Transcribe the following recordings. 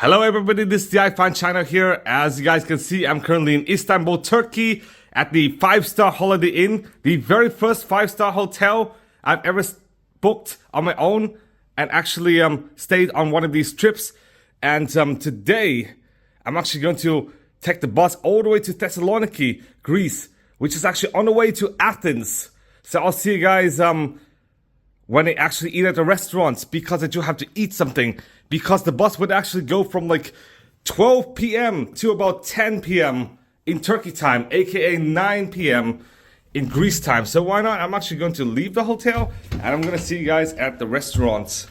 Hello everybody, this is the iFind channel here. As you guys can see, I'm currently in Istanbul, Turkey at the 5-star Holiday Inn, the very first 5-star hotel I've ever booked on my own and actually stayed on one of these trips. And today, I'm actually going to take the bus all the way to Thessaloniki, Greece, which is actually on the way to Athens. So I'll see you guys when I actually eat at the restaurants, because I do have to eat something, because the bus would actually go from like 12 p.m. to about 10 p.m. in Turkey time, aka 9 p.m. in Greece time. So why not? I'm actually going to leave the hotel and I'm going to see you guys at the restaurants.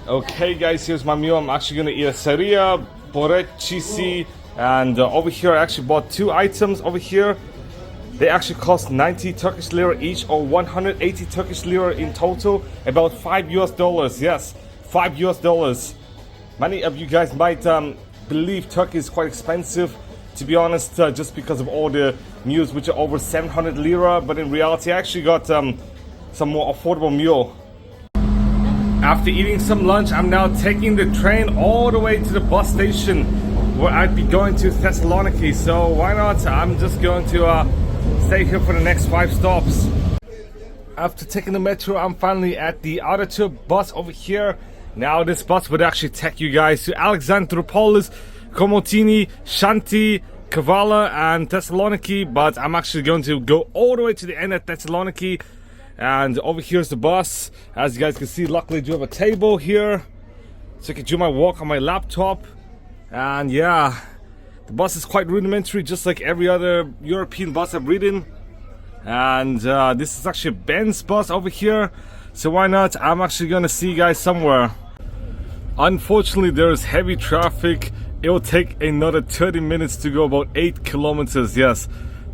Okay guys, here's my meal. I'm actually going to eat a seria, börek, cheesy, and over here I actually bought two items over here. They actually cost 90 Turkish lira each, or 180 Turkish lira in total, about $5 US. Yes, $5 US. Many of you guys might believe Turkey is quite expensive, to be honest, just because of all the meals which are over 700 lira, but in reality I actually got some more affordable meal. After eating some lunch, I'm now taking the train all the way to the bus station where I'd be going to Thessaloniki. So why not? I'm just going to stay here for the next 5 stops. After taking the metro, I'm finally at the other tour bus over here. Now this bus would actually take you guys to Alexandroupolis, Komotini, Shanti, Kavala and Thessaloniki, but I'm actually going to go all the way to the end at Thessaloniki. And over here's the bus. As you guys can see, luckily I do have a table here, so I can do my work on my laptop. And yeah, the bus is quite rudimentary, just like every other European bus I've ridden. And this is actually a Benz bus over here, so why not? I'm actually gonna see you guys somewhere. Unfortunately, there is heavy traffic. It will take another 30 minutes to go about 8 kilometers. Yes,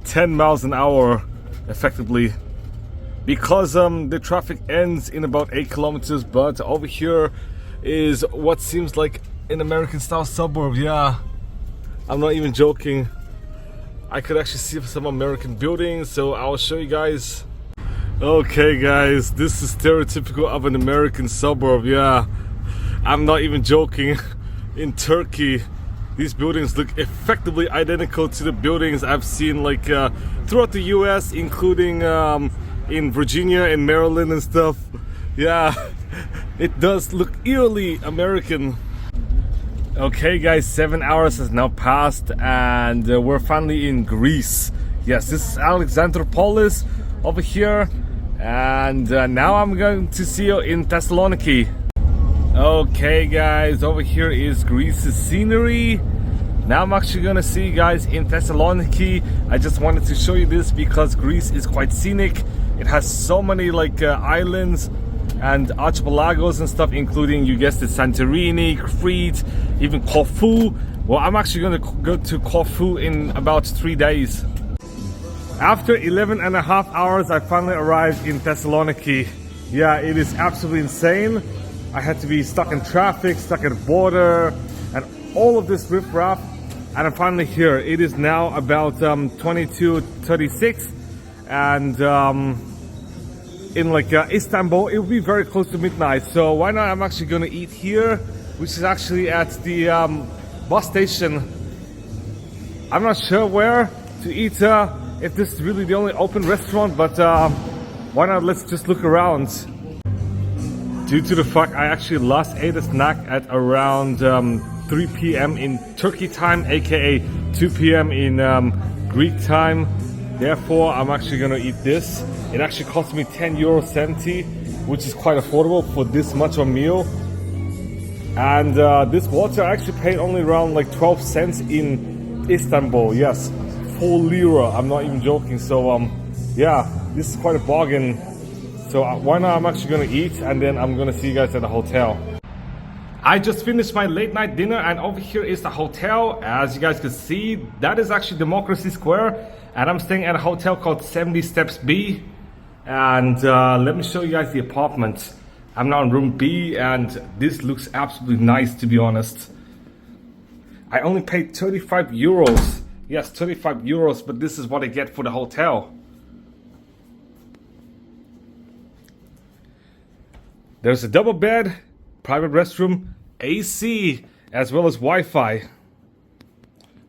10 miles an hour effectively, because the traffic ends in about 8 kilometers. But over here is what seems like an American style suburb. Yeah, I'm not even joking. I could actually see some American buildings, so I'll show you guys. Okay guys, this is stereotypical of an American suburb. Yeah, I'm not even joking. In Turkey, these buildings look effectively identical to the buildings I've seen like throughout the US, including in Virginia and Maryland and stuff. Yeah, it does look eerily American. Okay guys, 7 hours has now passed and we're finally in Greece. Yes, this is Alexandroupolis over here, and now I'm going to see you in Thessaloniki. Okay guys, over here is Greece's scenery. Now I'm actually gonna see you guys in Thessaloniki. I just wanted to show you this because Greece is quite scenic. It has so many like islands and archipelagos and stuff, including, you guessed it, Santorini, Crete, even Corfu. Well, I'm actually going to go to Corfu in about 3 days. After 11 and a half hours, I finally arrived in Thessaloniki. Yeah, it is absolutely insane. I had to be stuck in traffic, stuck at the border, and all of this riffraff, and I'm finally here. It is now about 22:36, and in like Istanbul, it will be very close to midnight. So why not? I'm actually going to eat here, which is actually at the bus station. I'm not sure where to eat, if this is really the only open restaurant, but why not? Let's just look around. Due to the fact I actually last ate a snack at around 3 p.m. in Turkey time, aka 2 p.m. in Greek time. Therefore, I'm actually gonna eat this. It actually cost me €10.70, which is quite affordable for this much of a meal. And this water I actually paid only around like 12 cents in Istanbul. Yes, 4 lira. I'm not even joking. So yeah, this is quite a bargain. So why not? I'm actually gonna eat and then I'm gonna see you guys at the hotel. I just finished my late night dinner and over here is the hotel. As you guys can see, that is actually Democracy Square, and I'm staying at a hotel called 70 Steps B. And let me show you guys the apartment. I'm now in room B and this looks absolutely nice, to be honest. I only paid 35 euros. Yes, 35 euros, but this is what I get for the hotel. There's a double bed, private restroom, AC, as well as Wi-Fi,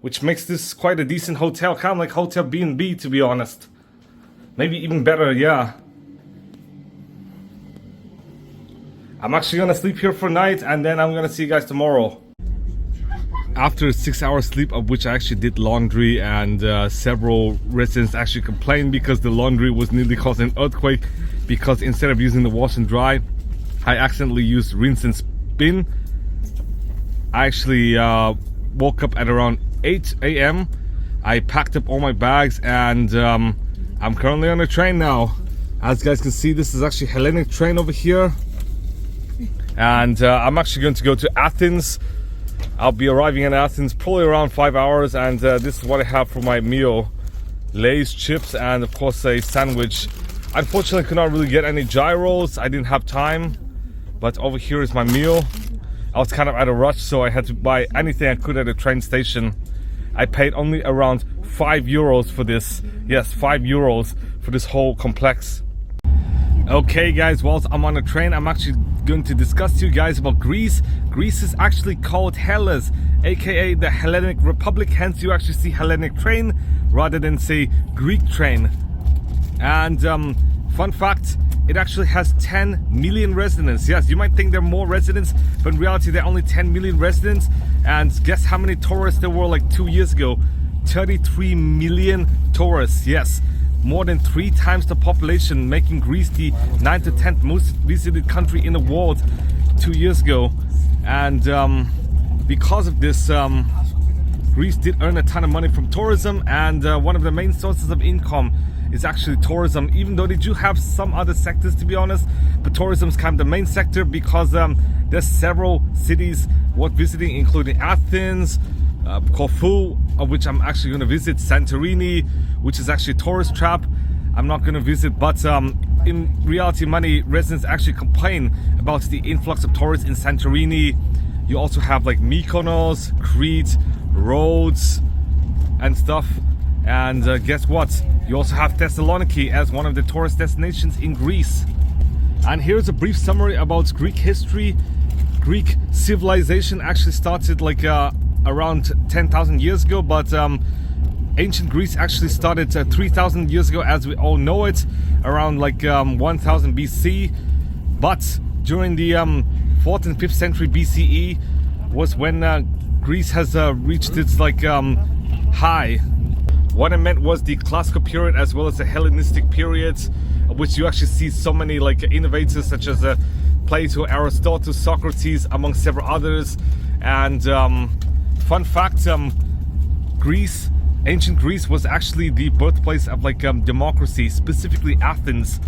which makes this quite a decent hotel, kind of like Hotel B&B, to be honest. Maybe even better, yeah. I'm actually gonna sleep here for a night, and then I'm gonna see you guys tomorrow. After a 6-hour sleep, of which I actually did laundry, and several residents actually complained because the laundry was nearly causing an earthquake, because instead of using the wash and dry, I accidentally used rinse and spin. I actually woke up at around 8 a.m. I packed up all my bags, and I'm currently on a train now. As you guys can see, this is actually Hellenic train over here, and I'm actually going to go to Athens. I'll be arriving in Athens probably around 5 hours, and this is what I have for my meal: Lay's chips and of course a sandwich. Unfortunately, I could not really get any gyros. I didn't have time, but over here is my meal. I was kind of at a rush, so I had to buy anything I could at a train station. I paid only around 5 euros for this. Yes, 5 euros for this whole complex. Okay guys, whilst I'm on a train, I'm actually going to discuss to you guys about Greece. Greece is actually called Hellas, aka the Hellenic Republic, hence you actually see Hellenic train rather than say Greek train. And fun fact, it actually has 10 million residents. Yes, you might think there are more residents, but in reality there are only 10 million residents. And guess how many tourists there were like 2 years ago? 33 million tourists, yes. More than 3 times the population, making Greece the 9th to 10th most visited country in the world 2 years ago. And because of this, Greece did earn a ton of money from tourism, and one of the main sources of income is actually tourism, even though they do have some other sectors, to be honest. But tourism is kind of the main sector, because there's several cities worth visiting, including Athens, Corfu, of which I'm actually going to visit, Santorini, which is actually a tourist trap. I'm not going to visit, but in reality, many residents actually complain about the influx of tourists in Santorini. You also have like Mykonos, Crete, Rhodes, and stuff. And guess what? You also have Thessaloniki as one of the tourist destinations in Greece. And here's a brief summary about Greek history. Greek civilization actually started like around 10,000 years ago, but ancient Greece actually started 3,000 years ago as we all know it, around like 1000 BC. But during the 4th and 5th century BCE was when Greece has reached its like high. What I meant was the classical period as well as the Hellenistic period, which you actually see so many like innovators such as Plato, Aristotle, Socrates, among several others. And fun fact, Greece, ancient Greece was actually the birthplace of like democracy, specifically Athens.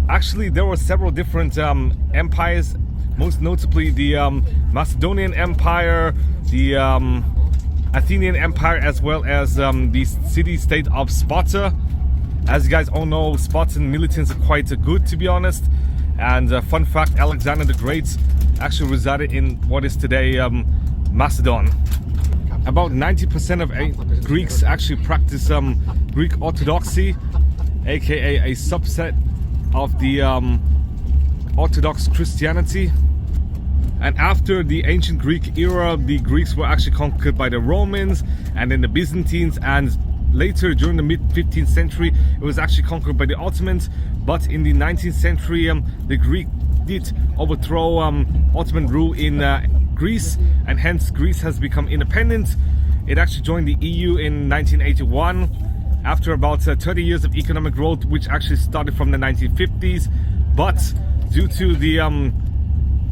Actually, there were several different empires, most notably the Macedonian Empire, the Athenian Empire, as well as the city-state of Sparta. As you guys all know, Spartan militants are quite good, to be honest. And fun fact, Alexander the Great actually resided in what is today Macedon. About 90% of Greeks actually practice Greek Orthodoxy, aka a subset of the Orthodox Christianity. And after the ancient Greek era, the Greeks were actually conquered by the Romans and then the Byzantines, and later during the mid-15th century it was actually conquered by the Ottomans. But in the 19th century the Greek did overthrow Ottoman rule in Greece, and hence Greece has become independent. It actually joined the EU in 1981 after about 30 years of economic growth, which actually started from the 1950s. But due to the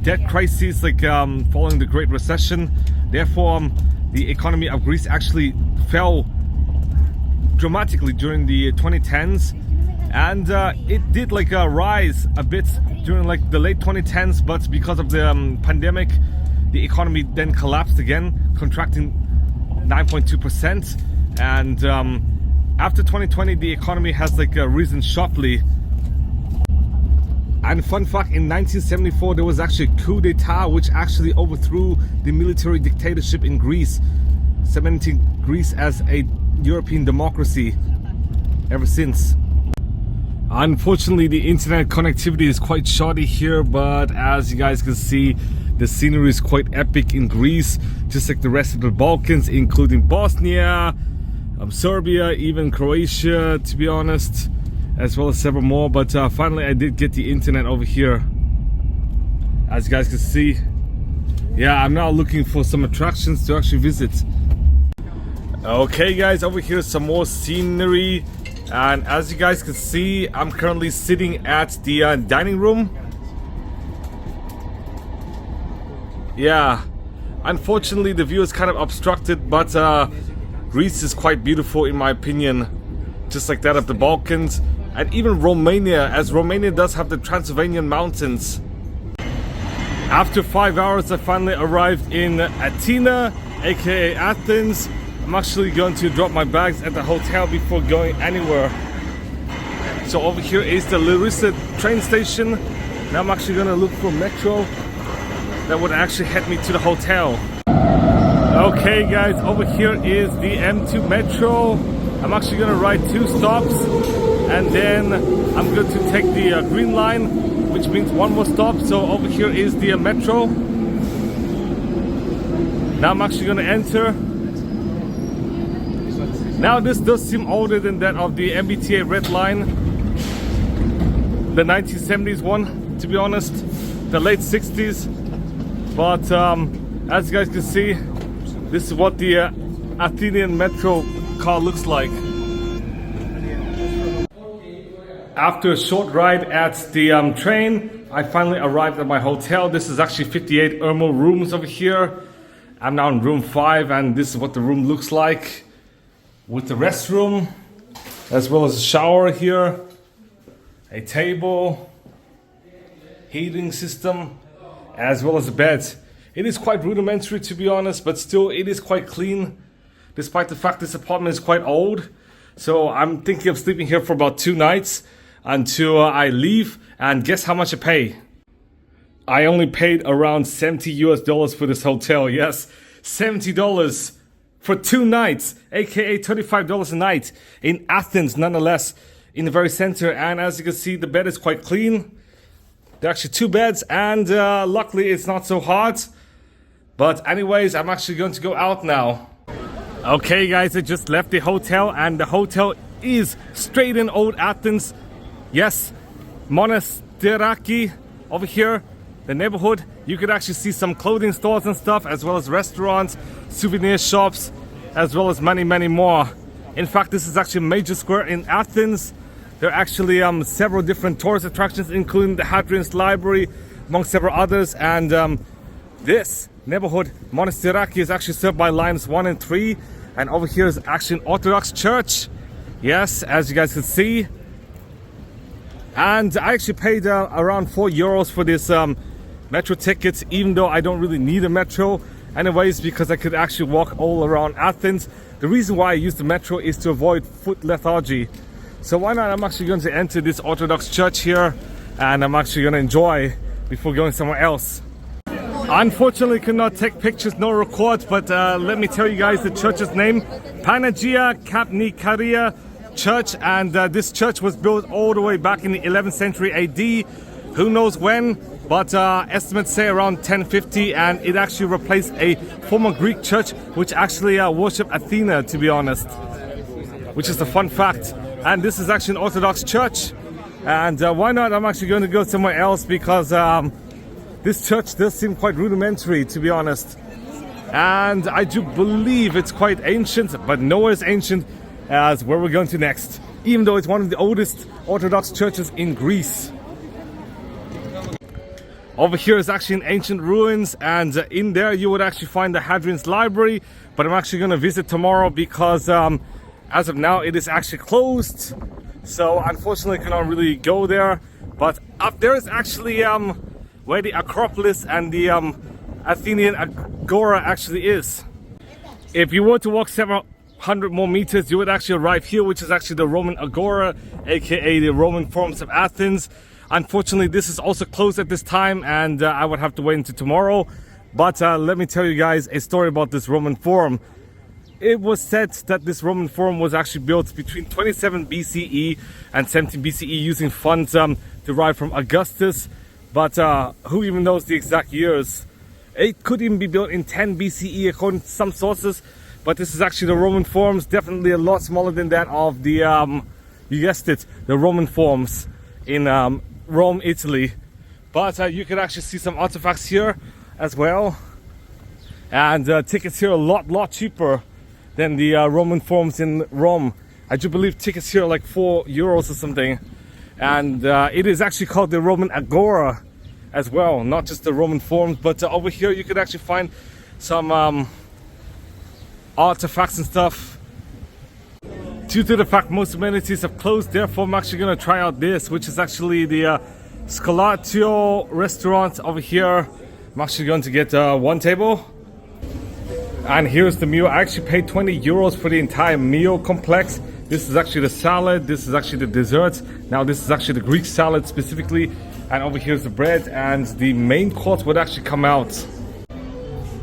debt crisis, like following the Great Recession, therefore the economy of Greece actually fell dramatically during the 2010s, and it did like rise a bit during like the late 2010s, but because of the pandemic, the economy then collapsed again, contracting 9.2%. And after 2020, the economy has like risen sharply. And fun fact, in 1974 there was actually a coup d'etat which actually overthrew the military dictatorship in Greece, cementing Greece as a European democracy ever since. Unfortunately, the internet connectivity is quite shoddy here, but as you guys can see, The scenery is quite epic in Greece, just like the rest of the Balkans, including Bosnia, Serbia, even Croatia, to be honest, as well as several more. But finally I did get the internet over here, as you guys can see. Yeah, I'm now looking for some attractions to actually visit. Okay guys, over here some more scenery, and as you guys can see, I'm currently sitting at the dining room. Yeah, unfortunately the view is kind of obstructed, but Greece is quite beautiful in my opinion, just like that of the Balkans, and even Romania, as Romania does have the Transylvanian mountains. After 5 hours I finally arrived in Athena, aka Athens. I'm actually going to drop my bags at the hotel before going anywhere. So over here is the Larissa train station. Now I'm actually gonna look for metro that would actually head me to the hotel. Okay guys, over here is the M2 metro. I'm actually gonna ride 2 stops, and then I'm going to take the green line, which means 1 more stop. So over here is the metro. Now I'm actually gonna enter. Now this does seem older than that of the MBTA red line, the 1970s one, to be honest, the late 60s. But as you guys can see, this is what the Athenian metro car looks like. After a short ride at the train, I finally arrived at my hotel. This is actually 58 Ermo rooms over here. I'm now in room 5, and this is what the room looks like, with the restroom, as well as a shower here, a table, heating system, as well as a bed. It is quite rudimentary, to be honest, but still it is quite clean, despite the fact this apartment is quite old. So I'm thinking of sleeping here for about 2 nights until I leave. And guess how much I pay? I only paid around $70 for this hotel. Yes, $70 for 2 nights, aka $35 a night, in Athens, nonetheless, in the very center. And as you can see, the bed is quite clean. There are actually 2 beds, and luckily it's not so hot. But anyways, I'm actually going to go out now. Okay guys, I just left the hotel, and the hotel is straight in old Athens. Yes, Monastiraki over here, the neighborhood. You could actually see some clothing stores and stuff, as well as restaurants, souvenir shops, as well as many, many more. In fact, this is actually a major square in Athens. There are actually several different tourist attractions, including the Hadrian's Library, among several others. And this neighborhood, Monastiraki, is actually served by lines 1 and 3. And over here is actually an Orthodox church. Yes, as you guys can see. And I actually paid around €4 for this metro ticket, even though I don't really need a metro anyways, because I could actually walk all around Athens. The reason why I use the metro is to avoid foot lethargy. So why not? I'm actually going to enter this Orthodox church here, and I'm actually going to enjoy before going somewhere else. Unfortunately, could not take pictures nor record, but let me tell you guys the church's name: Panagia Kapnikaria Church. And this church was built all the way back in the 11th century AD. Who knows when, but estimates say around 1050, and it actually replaced a former Greek church which actually worshipped Athena, to be honest, which is a fun fact. And this is actually an Orthodox church, and why not? I'm actually going to go somewhere else, because this church does seem quite rudimentary, to be honest, and I do believe it's quite ancient, but nowhere as ancient as where we're going to next, even though it's one of the oldest Orthodox churches in Greece. Over here is actually an ancient ruins, and in there you would actually find the Hadrian's Library, but I'm actually going to visit tomorrow, because as of now it is actually closed, so unfortunately I cannot really go there. But up there is actually where the Acropolis and the Athenian Agora actually is. If you were to walk several hundred more meters, you would actually arrive here, which is actually the Roman Agora, aka the Roman Forums of Athens. Unfortunately, this is also closed at this time, and I would have to wait until tomorrow. But let me tell you guys a story about this Roman Forum. It was said that this Roman Forum was actually built between 27 BCE and 17 BCE using funds derived from Augustus. But who even knows the exact years? It could even be built in 10 BCE according to some sources, but this is actually the Roman forms, definitely a lot smaller than that of the, you guessed it, the Roman forms in Rome, Italy. But you can actually see some artifacts here as well. And tickets here are a lot cheaper than the Roman forms in Rome. I do believe tickets here are like €4 or something. And it is actually called the Roman Agora as well, not just the Roman forms, but over here you could actually find some artifacts and stuff. Due to the fact most amenities have closed, therefore I'm actually going to try out this, which is actually the Scolatio restaurant over here. I'm actually going to get one table. And here's the meal. I actually paid €20 for the entire meal complex. This is actually the salad, this is actually the dessert. Now this is actually the Greek salad specifically. And over here's the bread, and the main course would actually come out.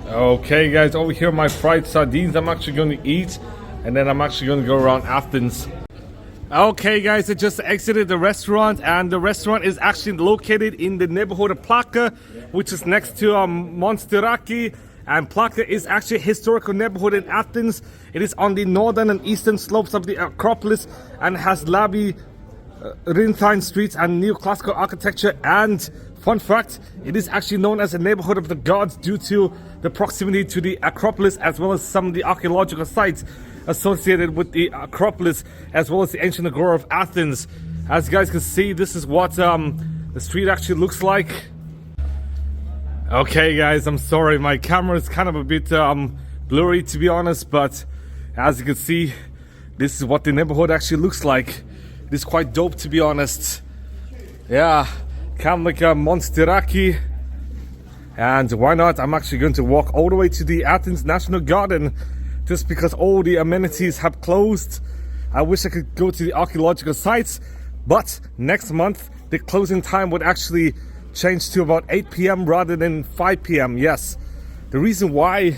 Okay guys, over here my fried sardines I'm actually going to eat. And then I'm actually going to go around Athens. Okay guys, I just exited the restaurant, and the restaurant is actually located in the neighborhood of Plaka, which is next to Monsteraki. And Plaka is actually a historical neighborhood in Athens. It is on the northern and eastern slopes of the Acropolis and has labyrinthine streets and neoclassical architecture. And fun fact, it is actually known as a neighborhood of the gods due to the proximity to the Acropolis, as well as some of the archaeological sites associated with the Acropolis, as well as the ancient Agora of Athens. As you guys can see, this is what the street actually looks like. Okay guys, I'm sorry, my camera is kind of a bit blurry to be honest, but as you can see, this is what the neighborhood actually looks like. It is quite dope to be honest. Yeah, kind of like a Monsteraki. And why not, I'm actually going to walk all the way to the Athens National Garden, just because all the amenities have closed. I wish I could go to the archaeological sites, but next month the closing time would actually change to about 8 p.m. rather than 5 p.m. Yes, the reason why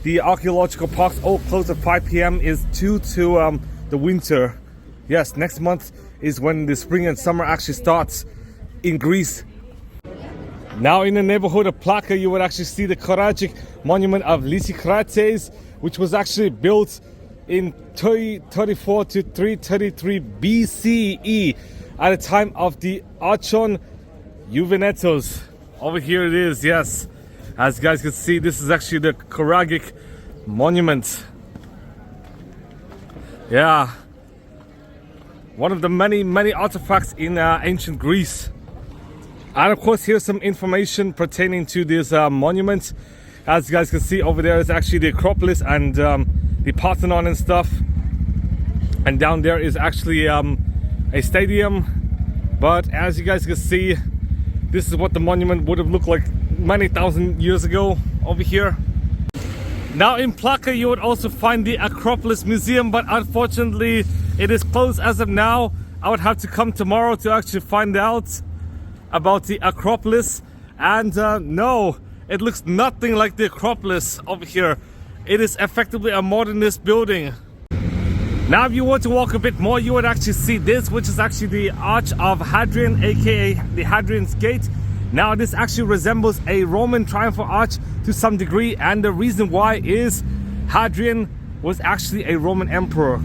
the archaeological parks all close at 5 p.m. is due to the winter. Yes, next month is when the spring and summer actually starts in Greece. Now in the neighborhood of Plaka, you would actually see the Koragic monument of Lysikrates, which was actually built in 334 to 333 BCE at the time of the Archon Juvenetos. Over here it is, yes. As you guys can see, this is actually the Koragic monument. Yeah, one of the many artifacts in ancient Greece. And of course, here's some information pertaining to this monument. As you guys can see, over there is actually the Acropolis and the Parthenon and stuff. And down there is actually a stadium. But as you guys can see, this is what the monument would have looked like many thousand years ago over here. Now in Plaka you would also find the Acropolis Museum, but unfortunately it is closed as of now. I would have to come tomorrow to actually find out about the Acropolis. And no, it looks nothing like the Acropolis over here. It is effectively a modernist building. Now if you were to walk a bit more, you would actually see this, which is actually the Arch of Hadrian, aka the Hadrian's Gate. Now this actually resembles a Roman triumphal arch to some degree, and the reason why is Hadrian was actually a Roman emperor.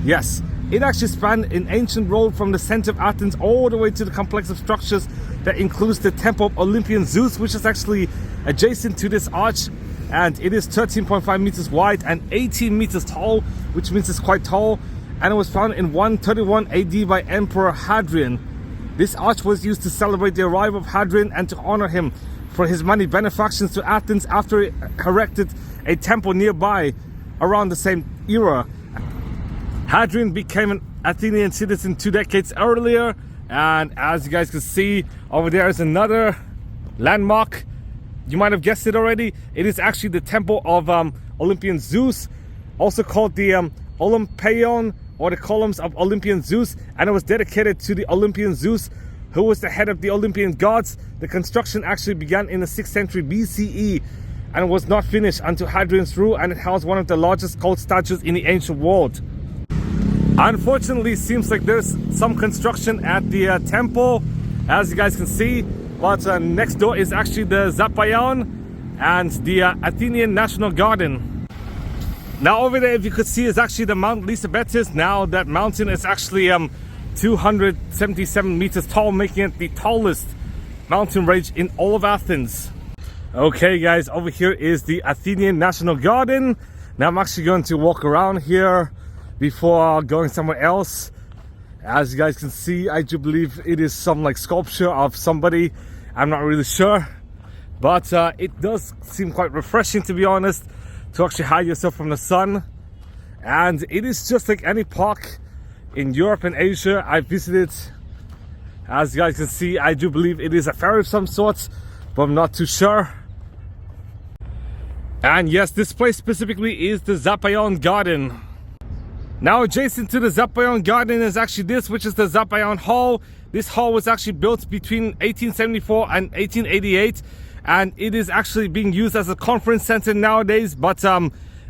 Yes, it actually spanned an ancient road from the center of Athens all the way to the complex of structures that includes the Temple of Olympian Zeus, which is actually adjacent to this arch. And it is 13.5 meters wide and 18 meters tall, which means it's quite tall. And it was founded in 131 AD by Emperor Hadrian. This arch was used to celebrate the arrival of Hadrian and to honor him for his many benefactions to Athens after he erected a temple nearby around the same era. Hadrian became an Athenian citizen 2 decades earlier. And as you guys can see, over there is another landmark. You might have guessed it already. It is actually the Temple of Olympian Zeus, also called the Olympion, or the Columns of Olympian Zeus, and it was dedicated to the Olympian Zeus, who was the head of the Olympian gods. The construction actually began in the 6th century BCE and was not finished until Hadrian's rule, and it housed one of the largest gold statues in the ancient world. Unfortunately, it seems like there's some construction at the temple, as you guys can see. But next door is actually the Zapaion, and the Athenian National Garden. Now over there, if you could see, is actually the Mount Lysibetis. Now that mountain is actually 277 meters tall, making it the tallest mountain range in all of Athens. Okay guys, over here is the Athenian National Garden. Now I'm actually going to walk around here before going somewhere else. As you guys can see, I do believe it is some like sculpture of somebody. I'm not really sure, but it does seem quite refreshing, to be honest, to actually hide yourself from the sun. And it is just like any park in Europe and Asia I visited. As you guys can see, I do believe it is a ferry of some sort, but I'm not too sure. And yes, this place specifically is the Zapaion Garden. Now adjacent to the Zapaion Garden is actually this, which is the Zapaion Hall. This hall was actually built between 1874 and 1888, and it is actually being used as a conference center nowadays. But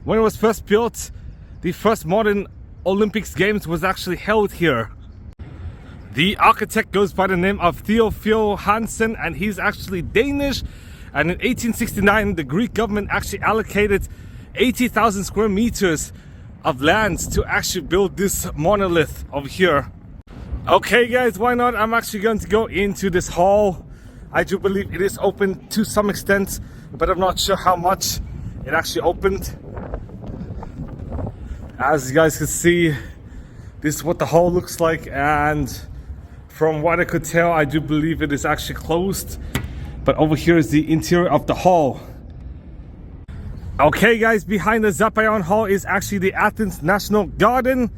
when it was first built, the first modern Olympics Games was actually held here. The architect goes by the name of Theophil Hansen, and he's actually Danish. And in 1869, the Greek government actually allocated 80,000 square meters of land to actually build this monolith over here. Okay guys, why not? I'm actually going to go into this hall. I do believe it is open to some extent, but I'm not sure how much it actually opened. As you guys can see, this is what the hall looks like, and from what I could tell, I do believe it is actually closed. But over here is the interior of the hall. Okay guys, behind the Zapaion Hall is actually the Athens National Garden.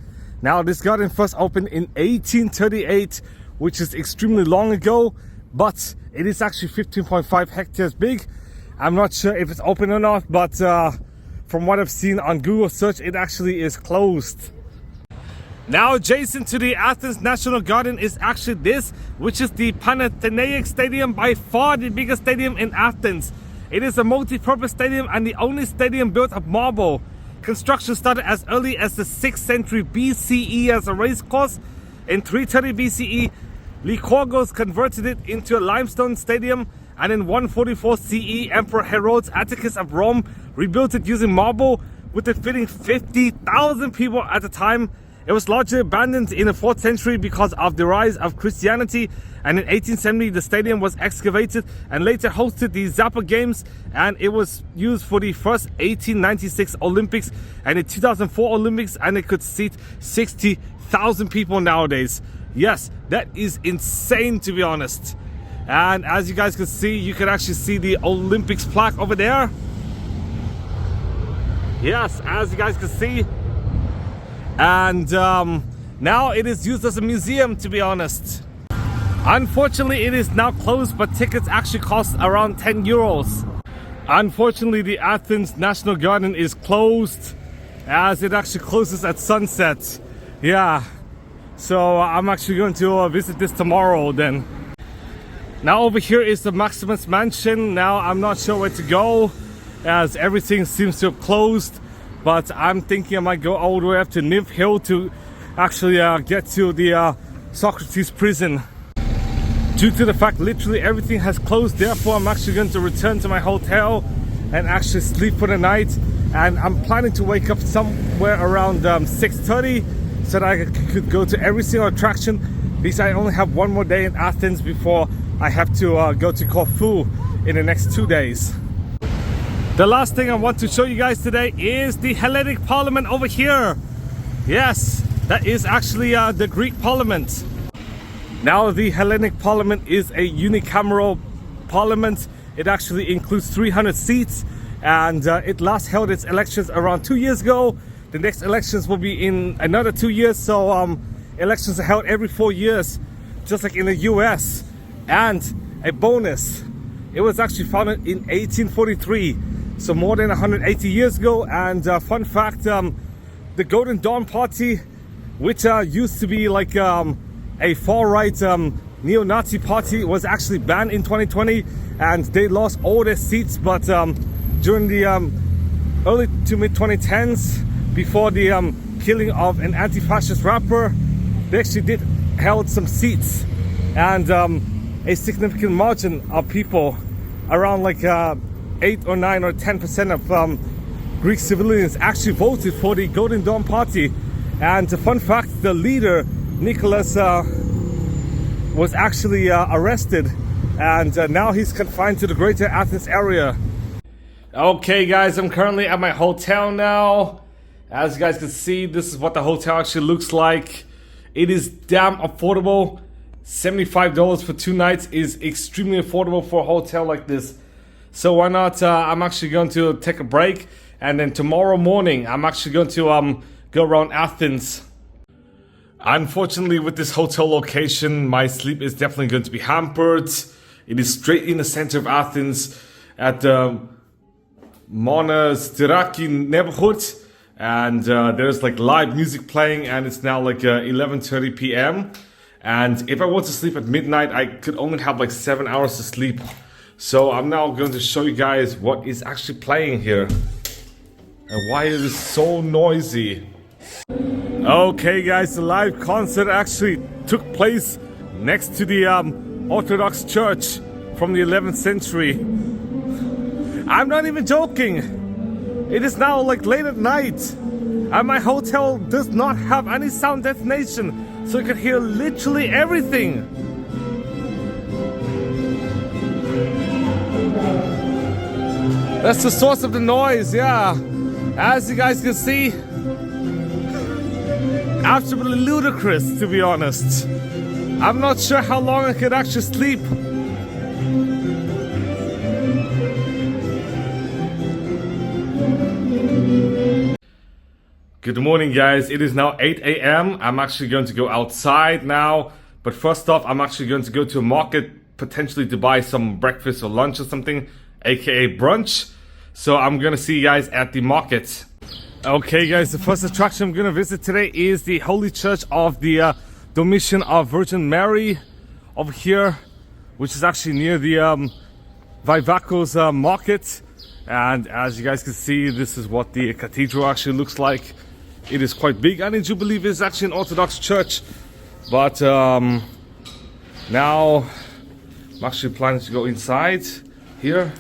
Now this garden first opened in 1838, which is extremely long ago, but it is actually 15.5 hectares big. I'm not sure if it's open or not, but from what I've seen on Google search, it actually is closed. Now adjacent to the Athens National Garden is actually this, which is the Panathenaic Stadium, by far the biggest stadium in Athens. It is a multi-purpose stadium and the only stadium built of marble. Construction started as early as the 6th century BCE as a race course. In 330 BCE, Lycurgus converted it into a limestone stadium, and in 144 CE, Emperor Herodes Atticus of Rome rebuilt it using marble, with it fitting 50,000 people at the time. It was largely abandoned in the 4th century because of the rise of Christianity, and in 1870 the stadium was excavated and later hosted the Zappa Games, and it was used for the first 1896 Olympics and the 2004 Olympics, and it could seat 60,000 people nowadays. Yes, that is insane, to be honest. And as you guys can see, you can actually see the Olympics plaque over there. Yes, as you guys can see. And now it is used as a museum, to be honest. Unfortunately, it is now closed, but tickets actually cost around 10 euros. Unfortunately, the Athens National Garden is closed, as it actually closes at sunset. Yeah, so I'm actually going to visit this tomorrow then. Now over here is the Maximus Mansion. Now I'm not sure where to go, as everything seems to have closed. But I'm thinking I might go all the way up to Nymph Hill to actually get to the Socrates prison. Due to the fact literally everything has closed, therefore I'm actually going to return to my hotel and actually sleep for the night. And I'm planning to wake up somewhere around 6:30 so that I could go to every single attraction, because I only have one more day in Athens before I have to go to Corfu in the next 2 days. The last thing I want to show you guys today is the Hellenic Parliament over here. Yes, that is actually the Greek Parliament. Now the Hellenic Parliament is a unicameral parliament. It actually includes 300 seats, and it last held its elections around 2 years ago. The next elections will be in another 2 years, so elections are held every 4 years, just like in the US. And a bonus, it was actually founded in 1843. So more than 180 years ago. And fun fact, the Golden Dawn Party, which used to be like a far-right neo-Nazi party, was actually banned in 2020, and they lost all their seats. But during the early to mid-2010s, before the killing of an anti-fascist rapper, they actually did held some seats, and a significant margin of people, around like 8 or 9 or 10% of Greek civilians actually voted for the Golden Dawn Party. And a fun fact, the leader, Nicholas, was actually arrested, and now he's confined to the greater Athens area. Okay guys, I'm currently at my hotel now. As you guys can see, this is what the hotel actually looks like. It is damn affordable. $75 for 2 nights is extremely affordable for a hotel like this. So why not, I'm actually going to take a break, and then tomorrow morning I'm actually going to go around Athens. Unfortunately, with this hotel location, my sleep is definitely going to be hampered. It is straight in the center of Athens at the Monastiraki neighborhood, and there's like live music playing, and it's now like 11:30 p.m. And if I want to sleep at midnight, I could only have like 7 hours to sleep. So I'm now going to show you guys what is actually playing here and why it is so noisy. Okay guys, the live concert actually took place next to the Orthodox Church from the 11th century. I'm not even joking. It is now like late at night, and my hotel does not have any sound destination, so you can hear literally everything. That's the source of the noise, yeah. As you guys can see, absolutely ludicrous, to be honest. I'm not sure how long I could actually sleep. Good morning guys, it is now 8 a.m. I'm actually going to go outside now, but first off I'm actually going to go to a market, potentially to buy some breakfast or lunch or something, aka brunch. So I'm gonna see you guys at the market. Okay guys, the first attraction I'm gonna visit today is the Holy Church of the Domitian of Virgin Mary over here, which is actually near the Vivakos market. And as you guys can see, this is what the cathedral actually looks like. It is quite big, and I do believe it's actually an Orthodox church. But now I'm actually planning to go inside here.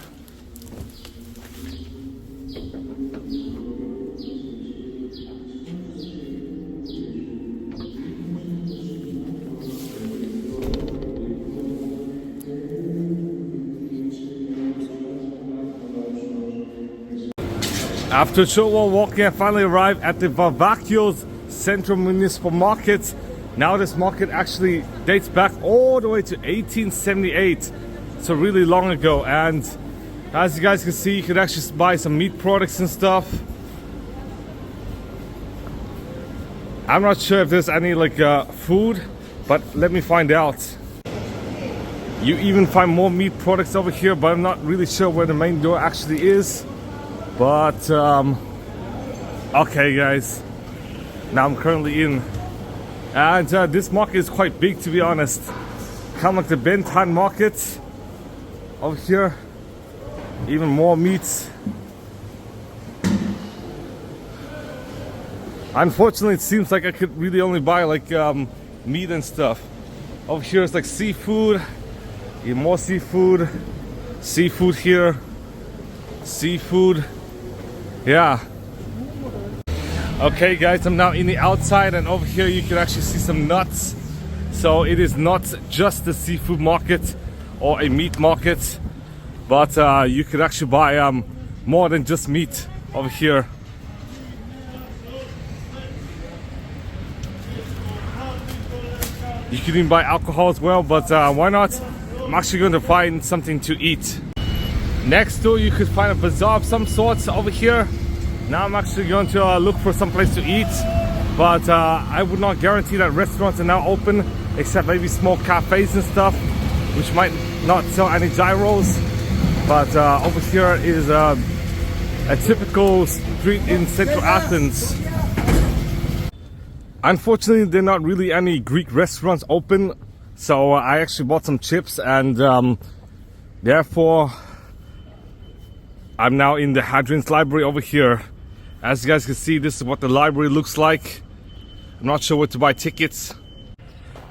After a short while walking, I finally arrived at the Vivakos Central Municipal Market. Now this market actually dates back all the way to 1878, so really long ago. And as you guys can see, you could actually buy some meat products and stuff. I'm not sure if there's any like food, but let me find out. You even find more meat products over here, but I'm not really sure where the main door actually is. But okay guys, now I'm currently in, and this market is quite big, to be honest. Kind of like the Benton market over here. Even more meats. Unfortunately, it seems like I could really only buy like meat and stuff. Over here is like seafood, even more seafood, seafood here, seafood. Yeah. Okay guys, I'm now in the outside, and over here you can actually see some nuts. So it is not just a seafood market or a meat market, but you could actually buy more than just meat over here. You can even buy alcohol as well, but why not? I'm actually going to find something to eat. Next door you could find a bazaar of some sorts over here. Now I'm actually going to look for some place to eat, but I would not guarantee that restaurants are now open, except maybe small cafes and stuff, which might not sell any gyros. But over here is a typical street in central Athens. Unfortunately, there are not really any Greek restaurants open, so I actually bought some chips, and therefore I'm now in the Hadrian's Library over here. As you guys can see, this is what the library looks like. I'm not sure where to buy tickets.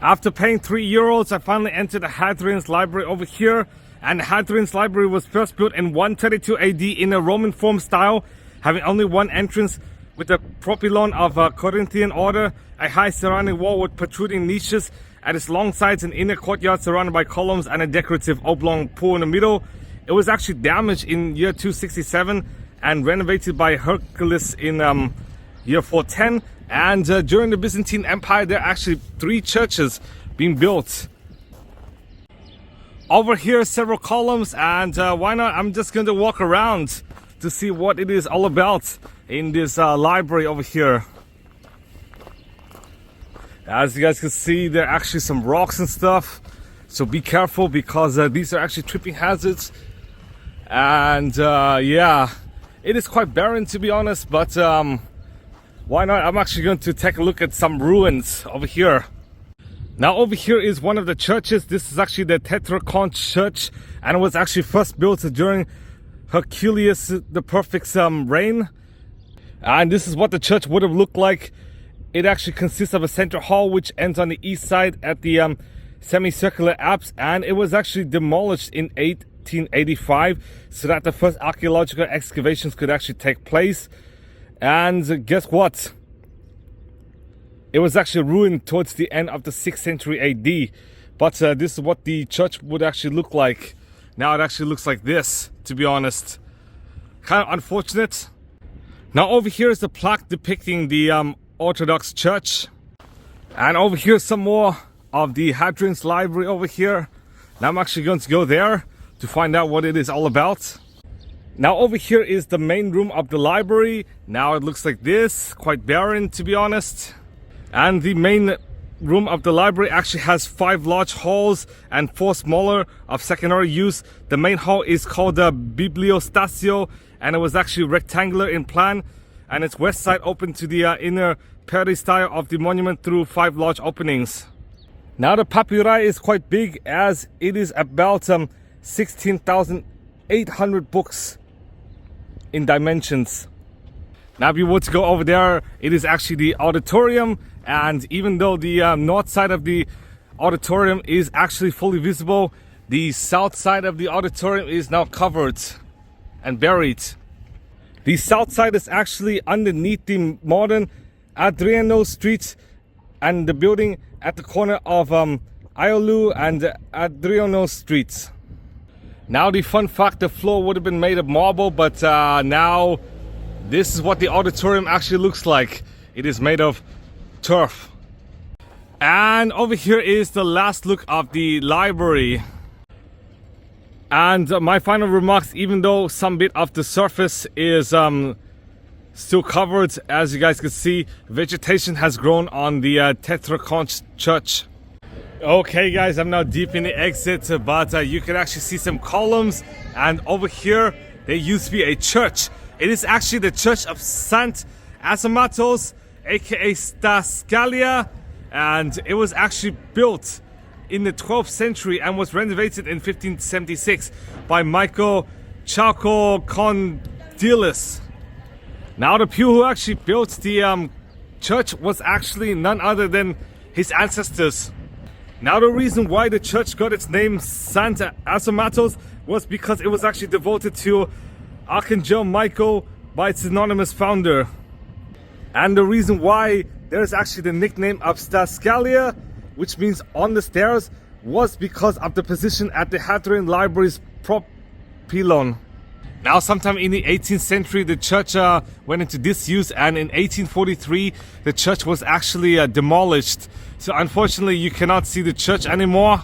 After paying €3, I finally entered the Hadrian's Library over here, And Hadrian's Library was first built in 132 AD in a Roman form style, having only one entrance with a propylon of a Corinthian order, a high surrounding wall with protruding niches at its long sides, an inner courtyard surrounded by columns, and a decorative oblong pool in the middle. It was actually damaged in year 267 and renovated by Hercules in year 410. And during the Byzantine Empire, there are actually 3 churches being built. Over here, several columns, and why not? I'm just going to walk around to see what it is all about in this library over here. As you guys can see, there are actually some rocks and stuff, so be careful because these are actually tripping hazards. And yeah, it is quite barren to be honest, but why not? I'm actually going to take a look at some ruins over here. Now over here is one of the churches. This is actually the Tetrachon Church, and it was actually first built during Hercules the Perfect's reign. And this is what the church would have looked like. It actually consists of a central hall which ends on the east side at the semicircular apse, and it was actually demolished in 1885 so that the first archaeological excavations could actually take place. And guess what? It was actually ruined towards the end of the 6th century AD. But this is what the church would actually look like. Now it actually looks like this, to be honest. Kind of unfortunate. Now over here is the plaque depicting the Orthodox Church. And over here some more of the Hadrian's Library over here. Now I'm actually going to go there to find out what it is all about. Now over here is the main room of the library. Now it looks like this, quite barren to be honest. And the main room of the library actually has 5 large halls and 4 smaller of secondary use. The main hall is called the Bibliostacio, and it was actually rectangular in plan, and its west side open to the inner peristyle of the monument through 5 large openings. Now the papyri is quite big, as it is about 16,800 books in dimensions. Now if you were to go over there, it is actually the auditorium, and even though the north side of the auditorium is actually fully visible, the south side of the auditorium is now covered and buried. The south side is actually underneath the modern Adriano Street and the building at the corner of Iolu and Adriano Streets. Now the fun fact, the floor would have been made of marble, but now this is what the auditorium actually looks like. It is made of turf. And over here is the last look of the library. And my final remarks, even though some bit of the surface is still covered, as you guys can see, vegetation has grown on the Tetrachon Church. Okay guys, I'm now deep in the exit, but you can actually see some columns, and over here there used to be a church. It is actually the Church of Sant Asomatos, aka Stascalia, and it was actually built in the 12th century and was renovated in 1576 by Michael Chalkokondylis. Now the people who actually built the church was actually none other than his ancestors. Now the reason why the church got its name Sant Asomatos was because it was actually devoted to Archangel Michael by its anonymous founder. And the reason why there's actually the nickname of Stascalia, which means on the stairs, was because of the position at the Hadrian Library's propylon. Now sometime in the 18th century the church went into disuse, and in 1843 the church was actually demolished. So unfortunately you cannot see the church anymore.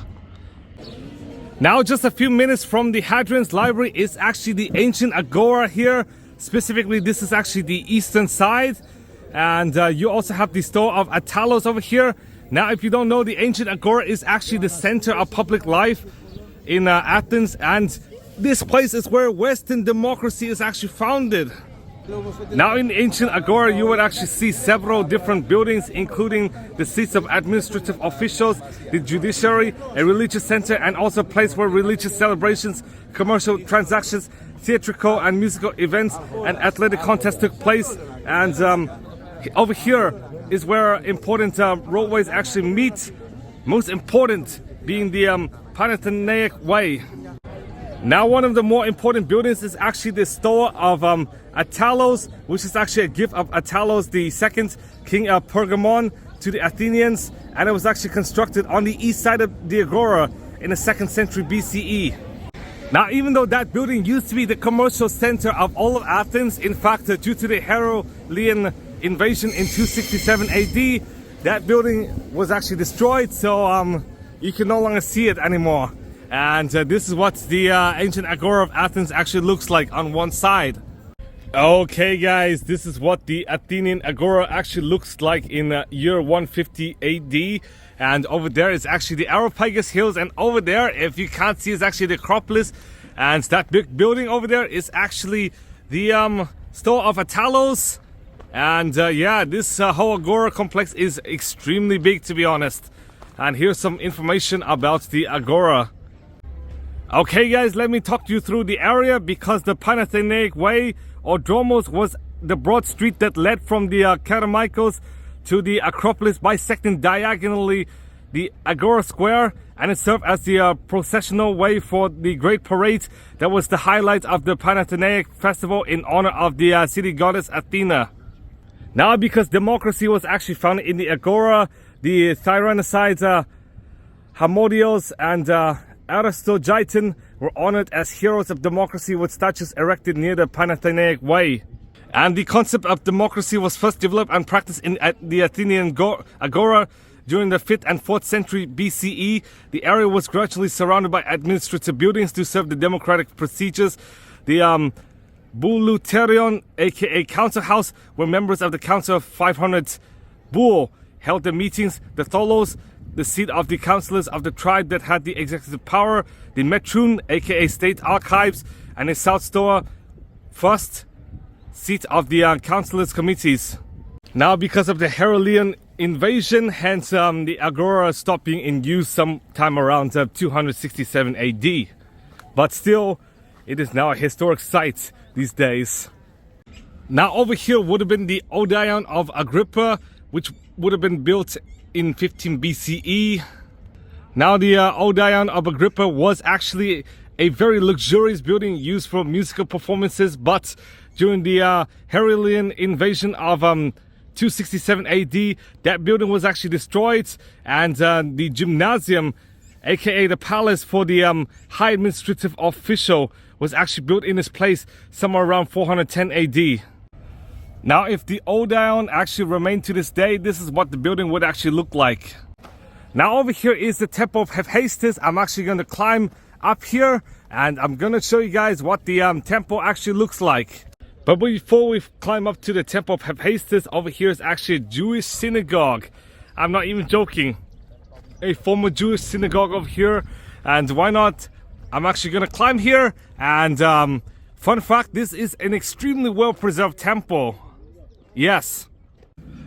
Now just a few minutes from the Hadrian's Library is actually the ancient Agora here. Specifically this is actually the eastern side, and you also have the store of Attalos over here. Now if you don't know, the ancient Agora is actually the center of public life in Athens, and this place is where Western democracy is actually founded. Now in the ancient Agora you would actually see several different buildings, including the seats of administrative officials, the judiciary, a religious center, and also a place where religious celebrations, commercial transactions, theatrical and musical events, and athletic contests took place. And over here is where important roadways actually meet, most important being the Panathenaic Way. Now, one of the more important buildings is actually the store of Attalos, which is actually a gift of Attalos II, king of Pergamon, to the Athenians, and it was actually constructed on the east side of the Agora in the 2nd century BCE. Now, even though that building used to be the commercial center of all of Athens, in fact, due to the Heraclean invasion in 267 AD, that building was actually destroyed, so you can no longer see it anymore. And this is what the ancient Agora of Athens actually looks like on one side. Okay guys, this is what the Athenian Agora actually looks like in year 150 AD. And over there is actually the Areopagus Hills, and over there, if you can't see, is actually the Acropolis. And that big building over there is actually the store of Attalos. And yeah, this whole Agora complex is extremely big, to be honest. And here's some information about the Agora. Okay guys, let me talk you through the area, because the Panathenaic Way or Dromos was the broad street that led from the Kerameikos to the Acropolis, bisecting diagonally the Agora Square, and it served as the processional way for the great parade that was the highlight of the Panathenaic festival in honor of the city goddess Athena. Now, because democracy was actually founded in the Agora, the Tyrannicides Harmodios and Aristotle were honored as heroes of democracy with statues erected near the Panathenaic Way. And the concept of democracy was first developed and practiced in the Athenian Agora during the 5th and 4th century BCE. The area was gradually surrounded by administrative buildings to serve the democratic procedures. The Bouleuterion, aka Council House, where members of the Council of 500 Boul held their meetings. The Tholos, the seat of the councillors of the tribe that had the executive power. The Metroon, aka State Archives, and the South Store, first seat of the councillors' committees. Now, because of the Heraclean invasion, hence the Agora stopped being in use sometime around 267 AD. But still, it is now a historic site these days. Now, over here would have been the Odeon of Agrippa, which would have been built in 15 BCE. Now, the Odeon of Agrippa was actually a very luxurious building used for musical performances, but during the Heraclean invasion of 267 AD, that building was actually destroyed, and the gymnasium, aka the palace for the high administrative official, was actually built in its place somewhere around 410 AD. Now, if the Odeon actually remained to this day, this is what the building would actually look like. Now, over here is the Temple of Hephaestus. I'm actually going to climb up here, and I'm going to show you guys what the temple actually looks like. But before we climb up to the Temple of Hephaestus, over here is actually a Jewish synagogue. I'm not even joking. A former Jewish synagogue over here. And why not? I'm actually going to climb here. And fun fact, this is an extremely well-preserved temple. Yes.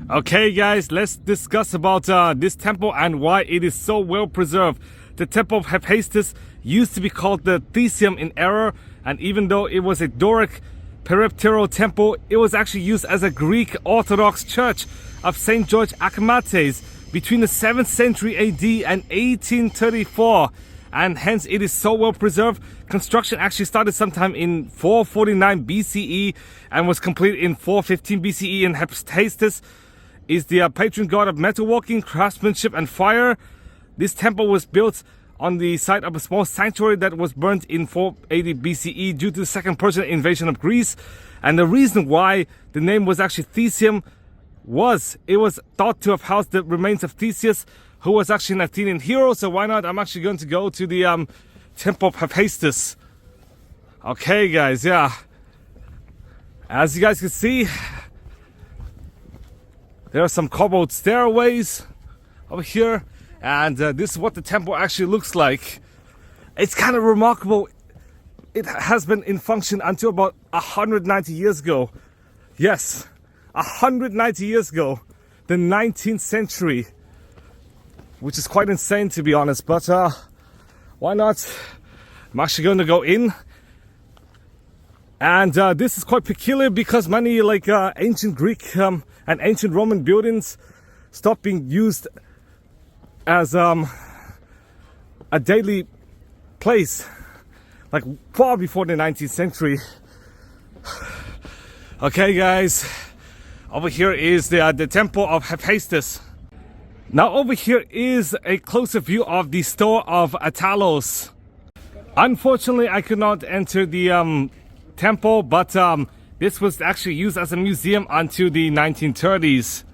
Okay guys, let's discuss about this temple and why it is so well-preserved. The Temple of Hephaestus used to be called the Theseum in error. And even though it was a Doric peripteral temple, it was actually used as a Greek Orthodox church of St. George Akamates between the 7th century AD and 1834, and hence it is so well preserved. Construction actually started sometime in 449 BCE and was completed in 415 BCE, and Hephaestus is the patron god of metalworking, craftsmanship and fire. This temple was built on the site of a small sanctuary that was burnt in 480 BCE due to the second Persian invasion of Greece. And the reason why the name was actually Theseum was it was thought to have housed the remains of Theseus, who was actually an Athenian hero. So why not? I'm actually going to go to the Temple of Hephaestus. Okay guys, yeah. As you guys can see, there are some cobbled stairways over here. And this is what the temple actually looks like. It's kind of remarkable. It has been in function until about 190 years ago. Yes, 190 years ago. The 19th century. Which is quite insane, to be honest. But why not? I'm actually going to go in. And this is quite peculiar because many ancient Greek and ancient Roman buildings stopped being used as a daily place. like far before the 19th century. Okay guys, over here is the Temple of Hephaestus. Now over here is a closer view of the Store of Attalos. Unfortunately, I could not enter the temple, but this was actually used as a museum until the 1930s.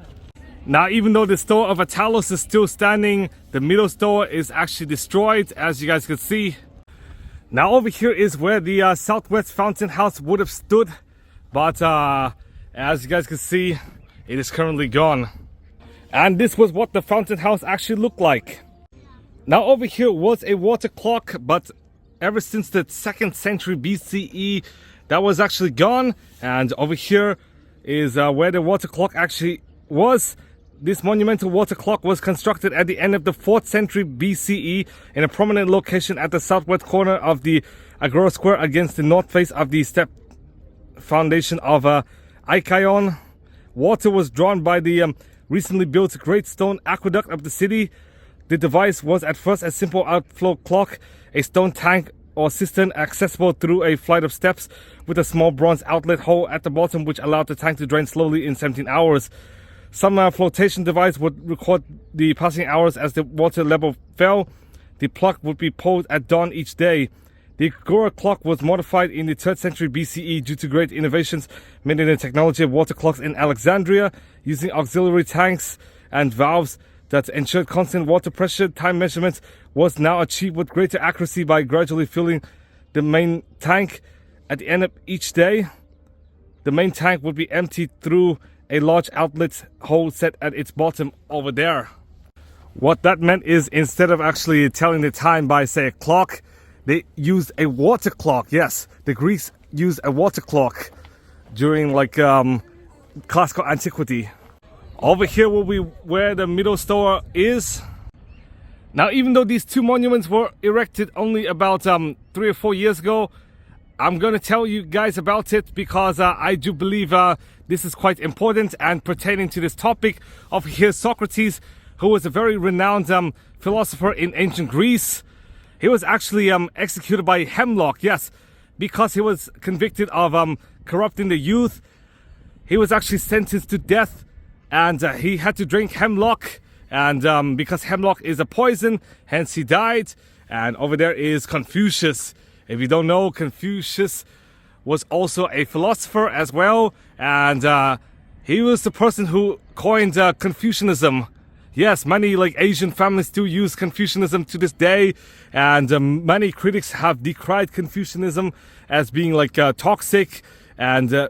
Now, even though the Store of Attalos is still standing, the middle store is actually destroyed, as you guys can see. Now over here is where the Southwest Fountain House would have stood, but as you guys can see, it is currently gone. And this was what the fountain house actually looked like. Now over here was a water clock, but ever since the 2nd century BCE, that was actually gone. And over here is where the water clock actually was. This monumental water clock was constructed at the end of the 4th century BCE in a prominent location at the southwest corner of the Agora Square against the north face of the step foundation of Icaion. Water was drawn by the recently built Great Stone Aqueduct of the city. The device was at first a simple outflow clock, a stone tank or cistern accessible through a flight of steps with a small bronze outlet hole at the bottom which allowed the tank to drain slowly in 17 hours. Some flotation device would record the passing hours as the water level fell. The clock would be pulled at dawn each day. The Agora clock was modified in the 3rd century BCE due to great innovations made in the technology of water clocks in Alexandria, using auxiliary tanks and valves that ensured constant water pressure. Time measurements was now achieved with greater accuracy by gradually filling the main tank. At the end of each day, the main tank would be emptied through a large outlet hole set at its bottom over there. What that meant is, instead of actually telling the time by, say, a clock, they used a water clock. Yes, the Greeks used a water clock during like classical antiquity. Over here will be where the middle store is. Now, even though these two monuments were erected only about 3 or 4 years ago, I'm going to tell you guys about it because I do believe this is quite important and pertaining to this topic. Over here, Socrates, who was a very renowned philosopher in ancient Greece. He was actually executed by hemlock, yes, because he was convicted of corrupting the youth. He was actually sentenced to death, and he had to drink hemlock, and because hemlock is a poison, hence he died. And over there is Confucius. If you don't know, Confucius was also a philosopher as well, and he was the person who coined Confucianism. Yes, many like Asian families still use Confucianism to this day, and many critics have decried Confucianism as being like toxic and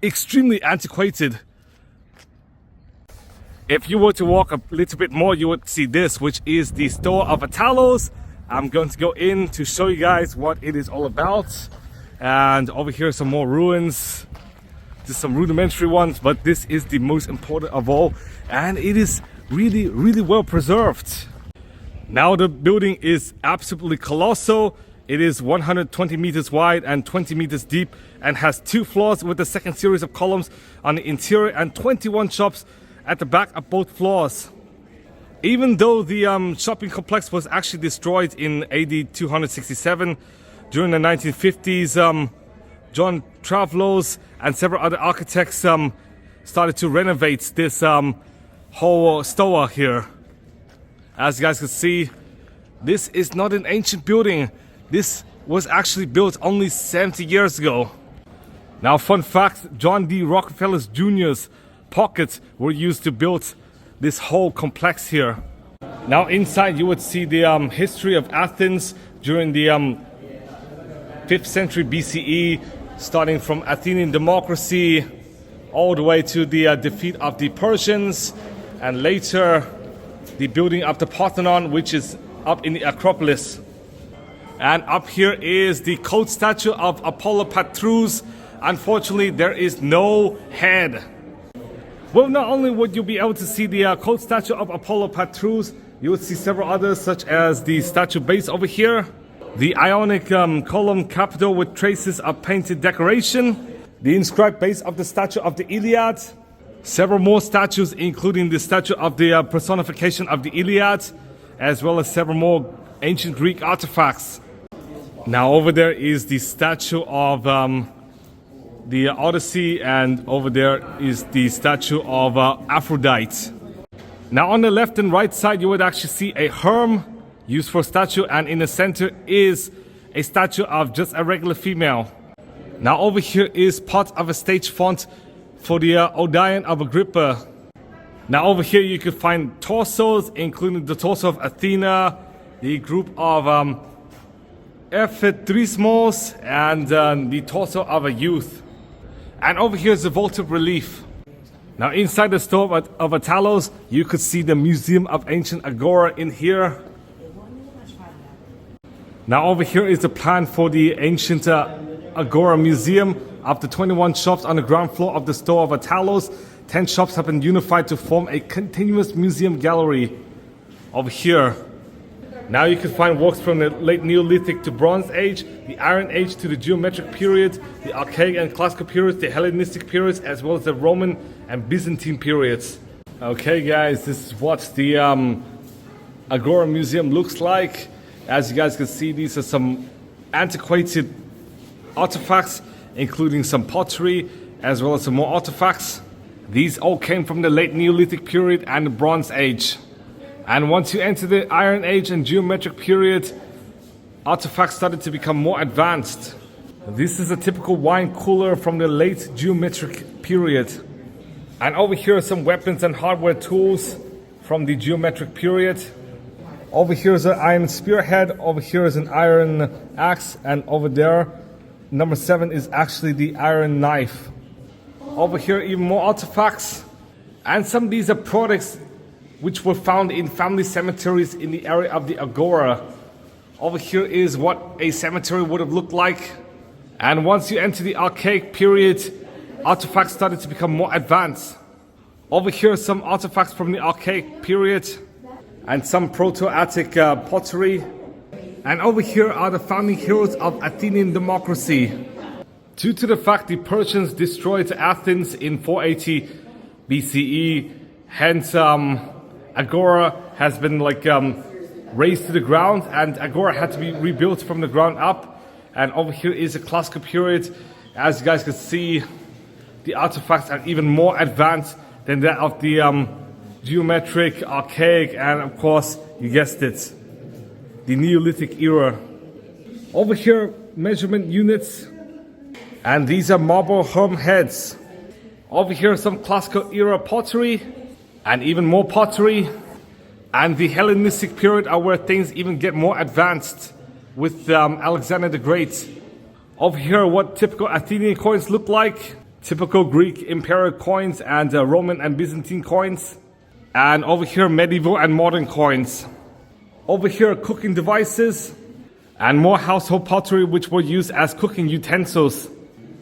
extremely antiquated. If you were to walk a little bit more, you would see this, which is the Store of Attalos. I'm going to go in to show you guys what it is all about. And over here are some more ruins. Just some rudimentary ones, but this is the most important of all, and it is really well preserved. Now the building is absolutely colossal. It is 120 meters wide and 20 meters deep and has 2 floors with a second series of columns on the interior and 21 shops at the back of both floors. Even though the shopping complex was actually destroyed in AD 267, during the 1950s, John Travlos and several other architects started to renovate this whole store here. As you guys can see, this is not an ancient building. This was actually built only 70 years ago. Now, fun fact, John D. Rockefeller Jr.'s pockets were used to build this whole complex here. Now inside you would see the history of Athens during the 5th century BCE, starting from Athenian democracy all the way to the defeat of the Persians, and later the building of the Parthenon, which is up in the Acropolis. And up here is the code statue of Apollo Patrus. Unfortunately, there is no head. Well, not only would you be able to see the code statue of Apollo Patrus, you would see several others, such as the statue base over here, the Ionic column capital with traces of painted decoration, the inscribed base of the statue of the Iliad, several more statues including the statue of the personification of the Iliad, as well as several more ancient Greek artifacts. Now over there is the statue of the Odyssey, and over there is the statue of Aphrodite. Now on the left and right side you would actually see a herm used for statue, and in the center is a statue of just a regular female. Now over here is part of a stage font for the Odeon of Agrippa. Now over here you can find torsos, including the torso of Athena, the group of Ephetrismos, and the torso of a youth. And over here is the vaulted relief. Now inside the store of Attalos, you could see the Museum of Ancient Agora in here. Now over here is the plan for the Ancient Agora Museum. Of the 21 shops on the ground floor of the store of Attalos, 10 shops have been unified to form a continuous museum gallery over here. Now you can find works from the late Neolithic to Bronze Age, the Iron Age to the Geometric period, the Archaic and Classical periods, the Hellenistic periods, as well as the Roman and Byzantine periods. Okay guys, this is what the Agora Museum looks like. As you guys can see, these are some antiquated artifacts, including some pottery, as well as some more artifacts. These all came from the late Neolithic period and the Bronze Age. And once you enter the Iron Age and Geometric period, artifacts started to become more advanced. This is a typical wine cooler from the late Geometric period. And over here are some weapons and hardware tools from the Geometric period. Over here is an iron spearhead, over here is an iron axe, and over there, number 7 is actually the iron knife. Over here, even more artifacts. And some of these are products which were found in family cemeteries in the area of the Agora. Over here is what a cemetery would have looked like. And once you enter the Archaic period, artifacts started to become more advanced. Over here are some artifacts from the Archaic period and some Proto-Attic pottery. And over here are the founding heroes of Athenian democracy. Due to the fact the Persians destroyed Athens in 480 BCE, hence Agora has been razed to the ground, and Agora had to be rebuilt from the ground up. And over here is a classical period. As you guys can see, the artifacts are even more advanced than that of the Geometric, Archaic, and of course, you guessed it, the Neolithic era. Over here, measurement units, and these are marble herm heads. Over here, some classical era pottery, and even more pottery. And the Hellenistic period are where things even get more advanced with Alexander the Great. Over here, what typical Athenian coins look like, typical Greek imperial coins, and Roman and Byzantine coins. And over here, medieval and modern coins. Over here, cooking devices and more household pottery which were used as cooking utensils.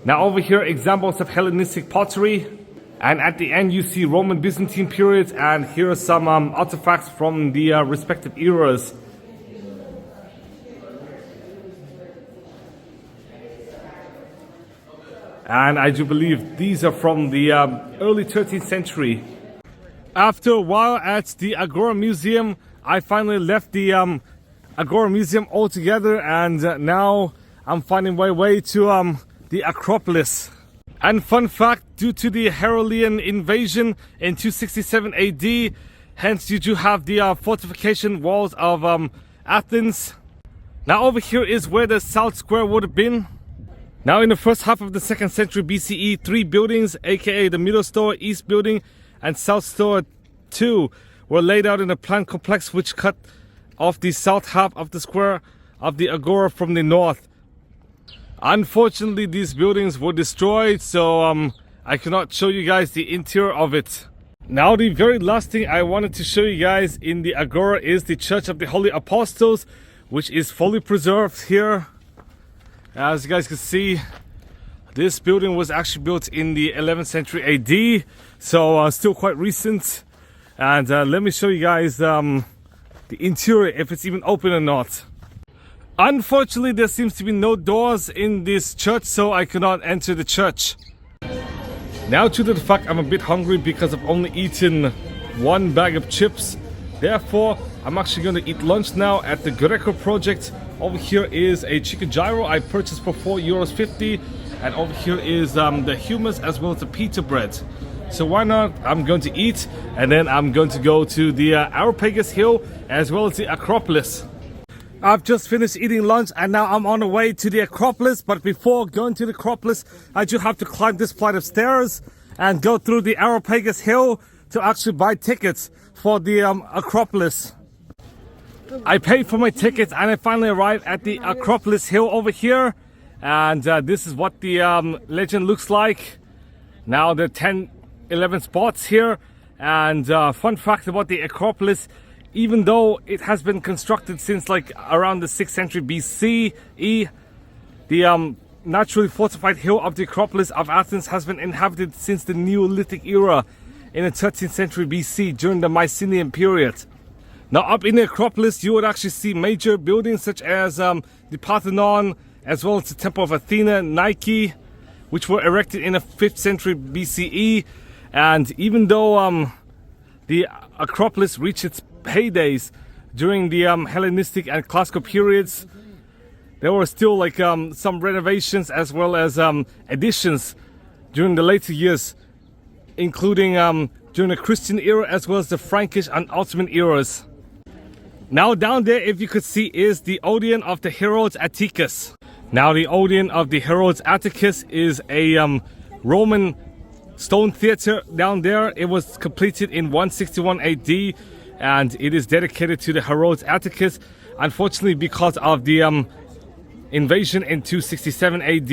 Now over here, examples of Hellenistic pottery. And at the end you see Roman Byzantine periods, and here are some artifacts from the respective eras. And I do believe these are from the early 13th century. After a while at the Agora Museum, I finally left the Agora Museum altogether, and now I'm finding my way to the Acropolis. And fun fact, due to the Heraclean invasion in 267 AD, hence you do have the fortification walls of Athens. Now over here is where the South Square would have been. Now in the first half of the 2nd century BCE, 3 buildings, aka the Middle Store, East Building, and South Store 2 were laid out in a planned complex which cut off the south half of the square of the Agora from the north. Unfortunately, these buildings were destroyed, so I cannot show you guys the interior of it. Now the very last thing I wanted to show you guys in the Agora is the Church of the Holy Apostles, which is fully preserved here. As you guys can see, this building was actually built in the 11th century AD, so still quite recent. And let me show you guys the interior, if it's even open or not. Unfortunately, there seems to be no doors in this church, so I cannot enter the church. Now, due to the fact I'm a bit hungry because I've only eaten 1 bag of chips, therefore I'm actually going to eat lunch now at the Greco project, Over here is a chicken gyro I purchased for €4.50, and over here is the hummus as well as the pita bread. So why not? I'm going to eat, and then I'm going to go to the Areopagus Hill as well as the Acropolis. I've just finished eating lunch and now I'm on the way to the Acropolis, but before going to the Acropolis I do have to climb this flight of stairs and go through the Areopagus Hill to actually buy tickets for the Acropolis. I paid for my tickets and I finally arrived at the Acropolis Hill over here, and this is what the legend looks like. Now there are 11 spots here, and fun fact about the Acropolis: even though it has been constructed since like around the 6th century BCE, the naturally fortified hill of the Acropolis of Athens has been inhabited since the Neolithic era in the 13th century BC during the Mycenaean period. Now up in the Acropolis you would actually see major buildings such as the Parthenon as well as the Temple of Athena, Nike, which were erected in the 5th century BCE. And even though the Acropolis reached its heydays during the Hellenistic and classical periods, there were still like some renovations as well as additions during the later years, including during the Christian era as well as the Frankish and Ottoman eras. Now down there, if you could see, is the Odeon of the Heroes Atticus. Now the Odeon of the Heroes Atticus is a Roman stone theater down there. It was completed in 161 AD and it is dedicated to the Heroes Atticus. Unfortunately, because of the invasion in 267 AD,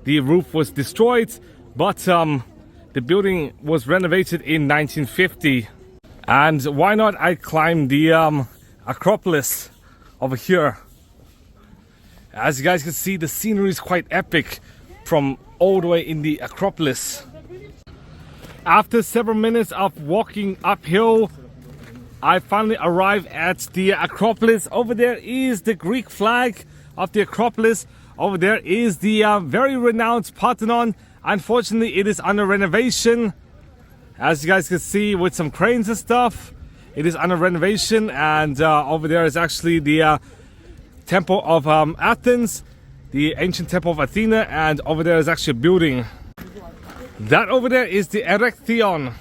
the roof was destroyed, but the building was renovated in 1950. And why not I climb the Acropolis over here. As you guys can see, the scenery is quite epic from all the way in the Acropolis. After several minutes of walking uphill, I finally arrived at the Acropolis. Over there is the Greek flag of the Acropolis. Over there is the very renowned Parthenon. Unfortunately, it is under renovation. As you guys can see, with some cranes and stuff, it is under renovation. And over there is actually the Temple of Athens, the Ancient Temple of Athena, and over there is actually a building. That over there is the Erechtheion.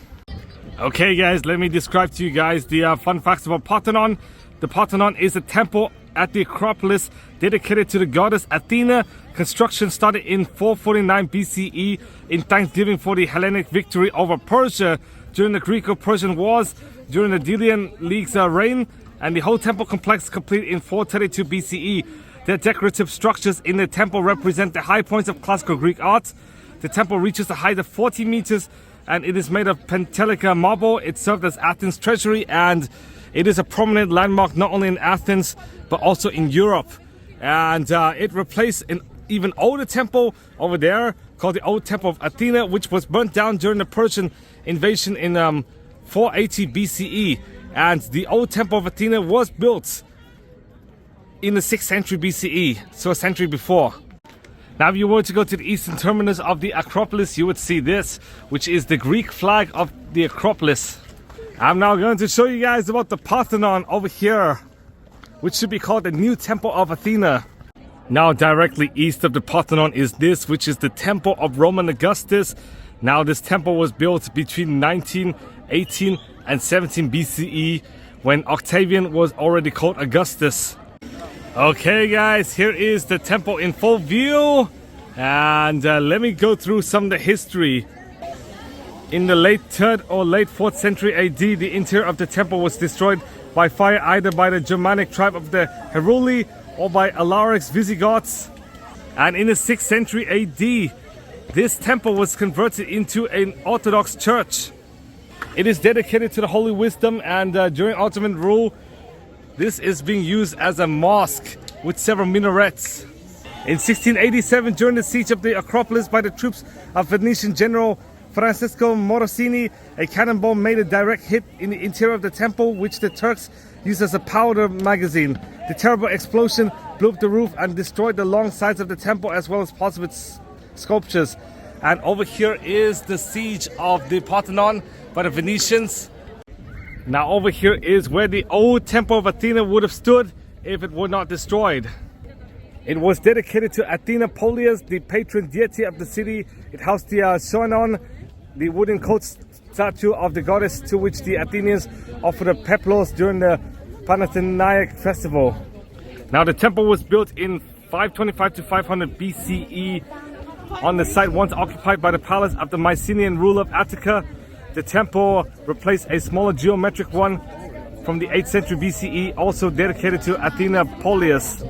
Okay guys, let me describe to you guys the fun facts about Parthenon. The Parthenon is a temple at the Acropolis dedicated to the goddess Athena. Construction started in 449 BCE in thanksgiving for the Hellenic victory over Persia during the Greco-Persian Wars during the Delian League's reign, and the whole temple complex completed in 432 BCE. The decorative structures in the temple represent the high points of classical Greek art. The temple reaches a height of 40 meters and it is made of Pentelic marble. It served as Athens' treasury, and it is a prominent landmark not only in Athens but also in Europe. And it replaced an even older temple over there called the Old Temple of Athena, which was burnt down during the Persian invasion in 480 BCE. And the Old Temple of Athena was built in the 6th century BCE, so a century before. Now if you were to go to the eastern terminus of the Acropolis, you would see this, which is the Greek flag of the Acropolis. I'm now going to show you guys about the Parthenon over here, which should be called the New Temple of Athena. Now directly east of the Parthenon is this, which is the Temple of Roman Augustus. Now this temple was built between 19, 18 and 17 BCE when Octavian was already called Augustus. Okay guys, here is the temple in full view, and let me go through some of the history. In the late 3rd or late 4th century AD, the interior of the temple was destroyed by fire either by the Germanic tribe of the Heruli or by Alaric's Visigoths. And in the 6th century AD, this temple was converted into an Orthodox church. It is dedicated to the Holy Wisdom, and during Ottoman rule, this is being used as a mosque with several minarets. In 1687, during the siege of the Acropolis by the troops of Venetian General Francesco Morosini, a cannonball made a direct hit in the interior of the temple, which the Turks used as a powder magazine. The terrible explosion blew up the roof and destroyed the long sides of the temple as well as parts of its sculptures. And over here is the siege of the Parthenon by the Venetians. Now over here is where the old Temple of Athena would have stood if it were not destroyed. It was dedicated to Athena Polias, the patron deity of the city. It housed the Sonon, the wooden coat statue of the goddess to which the Athenians offered a peplos during the Panathenaic festival. Now the temple was built in 525 to 500 BCE on the site once occupied by the palace of the Mycenaean ruler of Attica. The temple replaced a smaller geometric one from the 8th century BCE, also dedicated to Athena Polias.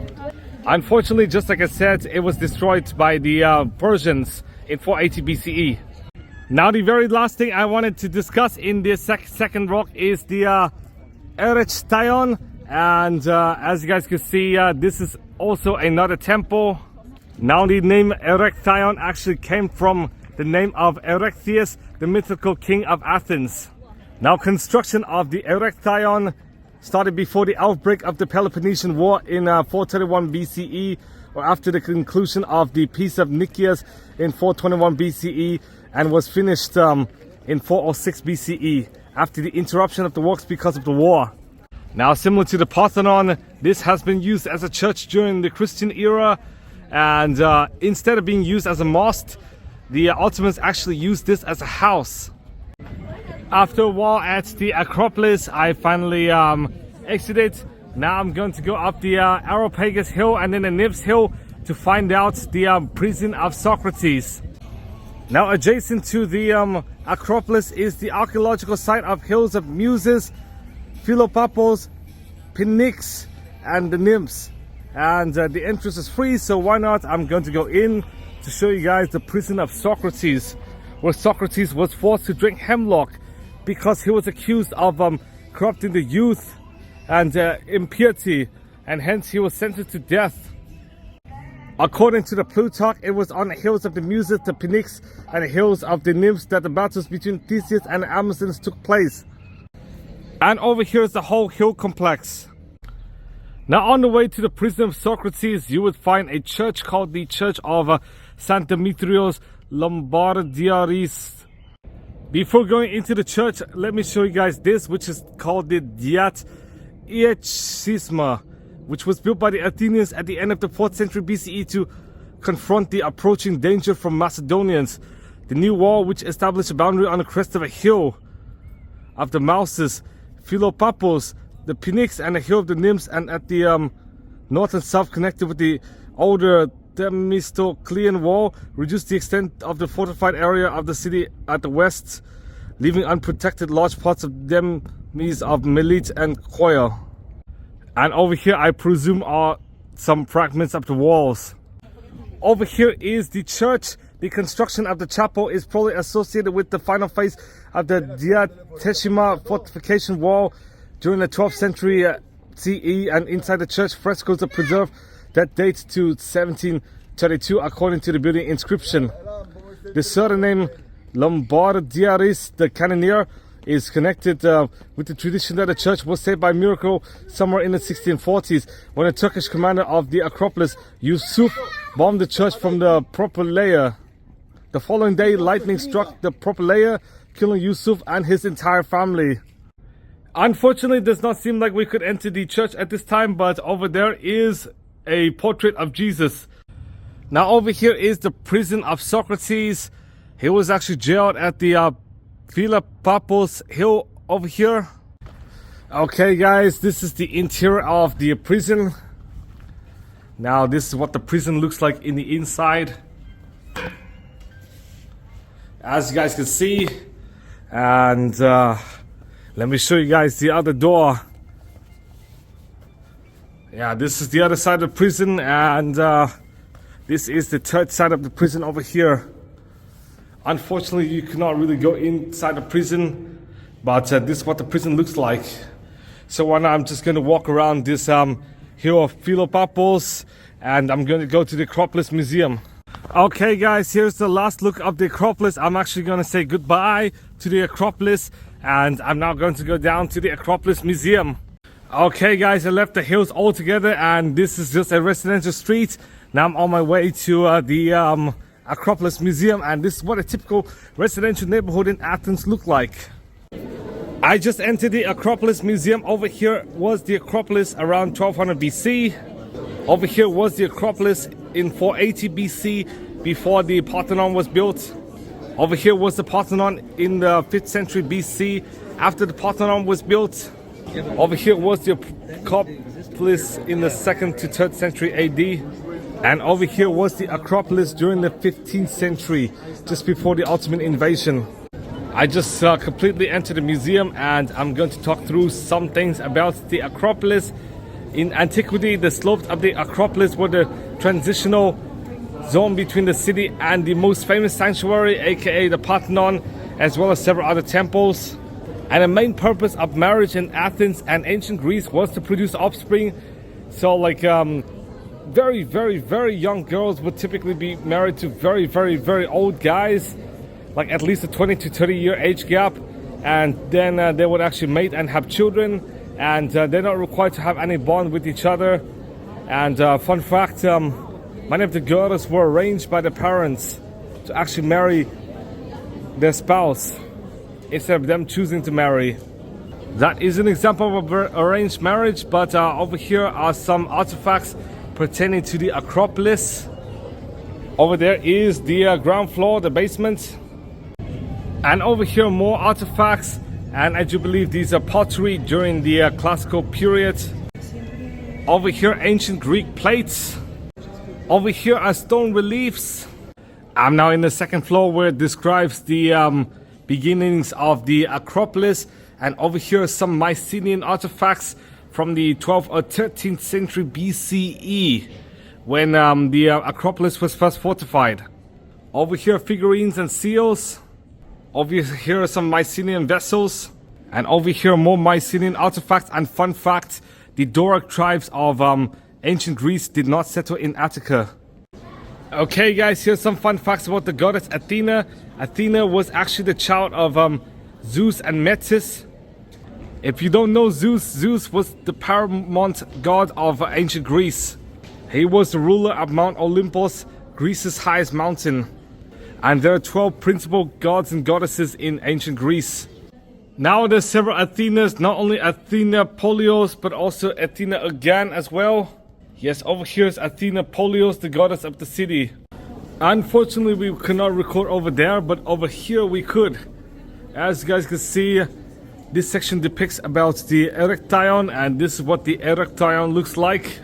Unfortunately, just like I said, it was destroyed by the Persians in 480 BCE. Now the very last thing I wanted to discuss in this second rock is the Erechtheion. And as you guys can see, this is also another temple. Now the name Erechtheion actually came from the name of Erechtheus, the mythical king of Athens. Now construction of the Erechtheion started before the outbreak of the Peloponnesian War in 431 BCE, or after the conclusion of the Peace of Nicaea in 421 BCE, and was finished in 406 BCE after the interruption of the works because of the war. Now, similar to the Parthenon, this has been used as a church during the Christian era, and instead of being used as a mosque, the Ottomans actually used this as a house. After a while at the Acropolis, I finally exited. Now I'm going to go up the Areopagus Hill and then the Nymphs Hill to find out the prison of Socrates. Now adjacent to the Acropolis is the archaeological site of Hills of Muses, Philopapos, Pnyx, and the Nymphs. And the entrance is free, so why not? I'm going to go in to show you guys the prison of Socrates, where Socrates was forced to drink hemlock because he was accused of corrupting the youth and impurity, and hence he was sentenced to death. According to the Plutarch, it was on the hills of the Muses, the Pnyx, and the hills of the Nymphs that the battles between Theseus and the Amazons took place. And over here is the whole hill complex. Now on the way to the prison of Socrates, you would find a church called the Church of St. Demetrios Lombardiaris. Before going into the church, let me show you guys this, which is called the Diat Iechisma, which was built by the Athenians at the end of the 4th century BCE to confront the approaching danger from Macedonians. The new wall, which established a boundary on the crest of a hill of the Mouses, Philopapos, the Pnyx, and the hill of the Nymphs, and at the north and south connected with the older Themistoclean wall, reduced the extent of the fortified area of the city at the west, leaving unprotected large parts of Demes of Melite and Koya. And over here I presume are some fragments of the walls. Over here is the church. The construction of the chapel is probably associated with the final phase of the Diateshima fortification wall during the 12th century CE, and inside the church frescoes are preserved that date to 1732 according to the building inscription. The surname Lombardiaris, the cannoneer, is connected with the tradition that the church was saved by miracle somewhere in the 1640s when a Turkish commander of the Acropolis, Yusuf, bombed the church from the propylaea. The following day, lightning struck the propylaea, killing Yusuf and his entire family. Unfortunately, it does not seem like we could enter the church at this time, but over there is a portrait of Jesus. Now over here is the prison of Socrates. He was actually jailed at the Philopapos Hill over here. Okay guys, this is the interior of the prison. Now this is what the prison looks like in the inside, as you guys can see. And let me show you guys the other door. Yeah, this is the other side of the prison, and this is the third side of the prison over here. Unfortunately, you cannot really go inside the prison, but this is what the prison looks like. So I'm just going to walk around this hill of Philopapos, and I'm going to go to the Acropolis Museum. Okay guys, here's the last look of the Acropolis. I'm actually going to say goodbye to the Acropolis, and I'm now going to go down to the Acropolis Museum. Okay guys, I left the hills altogether, and this is just a residential street. Now I'm on my way to the Acropolis Museum, and this is what a typical residential neighborhood in Athens looked like. I just entered the Acropolis Museum. Over here was the Acropolis around 1200 BC. Over here was the Acropolis in 480 BC before the Parthenon was built. Over here was the Parthenon in the 5th century BC after the Parthenon was built. Over here was the Acropolis in the 2nd to 3rd century AD. And over here was the Acropolis during the 15th century, just before the Ottoman invasion. I just completely entered the museum and I'm going to talk through some things about the Acropolis. In antiquity, the slopes of the Acropolis were the transitional zone between the city and the most famous sanctuary, aka the Parthenon, as well as several other temples. And the main purpose of marriage in Athens and ancient Greece was to produce offspring. So like very, very, very young girls would typically be married to very, very, very old guys, like at least a 20 to 30 year age gap, and then they would actually mate and have children, and they're not required to have any bond with each other. And fun fact, many of the girls were arranged by the parents to actually marry their spouse instead of them choosing to marry. That is an example of an arranged marriage, but over here are some artifacts pertaining to the Acropolis. Over there is the ground floor, the basement. And over here more artifacts, and I do believe these are pottery during the classical period. Over here ancient Greek plates. Over here are stone reliefs. I'm now in the 2nd floor where it describes the beginnings of the Acropolis, and over here are some Mycenaean artifacts from the 12th or 13th century BCE, when the Acropolis was first fortified. Over here figurines and seals. Over here are some Mycenaean vessels, and over here more Mycenaean artifacts. And fun fact, the Doric tribes of ancient Greece did not settle in Attica. Okay guys, here's some fun facts about the goddess Athena. Athena was actually the child of Zeus and Metis. If you don't know Zeus, Zeus was the paramount god of ancient Greece. He was the ruler of Mount Olympus, Greece's highest mountain. And there are 12 principal gods and goddesses in ancient Greece. Now there's several Athenas, not only Athena Polios, but also Athena again as well. Yes, over here is Athena Polios, the goddess of the city. Unfortunately, we cannot record over there, but over here we could. As you guys can see, this section depicts about the Erechtheion, and this is what the Erechtheion looks like.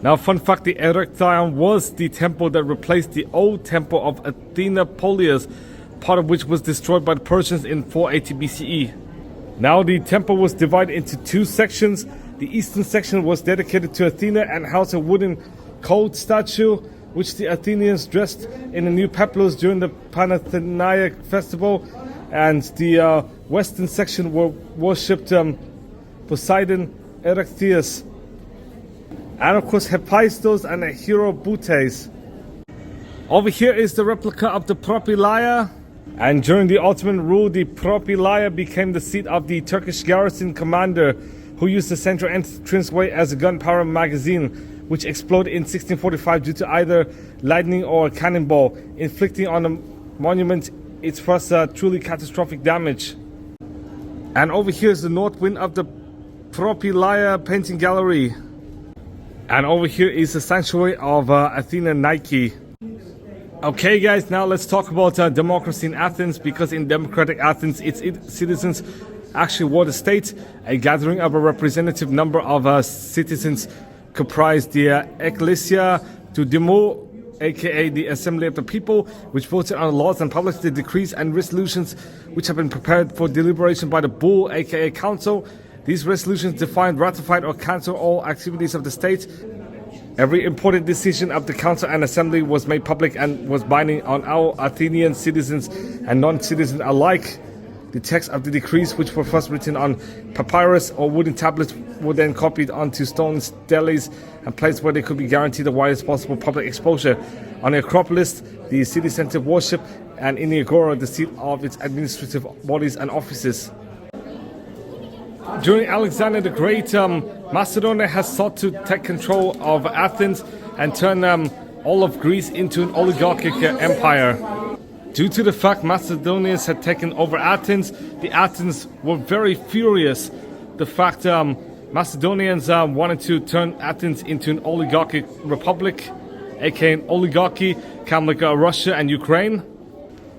Now, fun fact, the Erechtheion was the temple that replaced the old temple of Athena Polios, part of which was destroyed by the Persians in 480 BCE. Now, the temple was divided into 2 sections. The eastern section was dedicated to Athena and housed a wooden colt statue, which the Athenians dressed in a new peplos during the Panathenaic festival. And the western section worshipped Poseidon, Erechtheus, and of course Hephaestus and Hieroboutes. Over here is the replica of the Propylaea, and during the Ottoman rule the Propylaea became the seat of the Turkish garrison commander, who used the central entranceway as a gunpowder magazine, which exploded in 1645 due to either lightning or a cannonball, inflicting on the monument its first truly catastrophic damage. And over here is the north wing of the Propylaea painting gallery. And over here is the sanctuary of Athena Nike. Okay guys, now let's talk about democracy in Athens, because in democratic Athens, its citizens actually were the state. A gathering of a representative number of citizens comprised the Ecclesia to Demo, aka the Assembly of the People, which voted on laws and published the decrees and resolutions which have been prepared for deliberation by the Bull, aka Council. These resolutions defined, ratified, or cancelled all activities of the state. Every important decision of the Council and Assembly was made public and was binding on all Athenian citizens and non-citizens alike. The text of the decrees, which were first written on papyrus or wooden tablets, were then copied onto stone steles and placed where they could be guaranteed the widest possible public exposure. On the Acropolis, the city center of worship, and in the Agora, the seat of its administrative bodies and offices. During Alexander the Great, Macedonia has sought to take control of Athens and turn all of Greece into an oligarchic empire. Due to the fact Macedonians had taken over Athens, the Athens were very furious. The fact Macedonians wanted to turn Athens into an oligarchic republic, aka an oligarchy, kind of like Russia and Ukraine.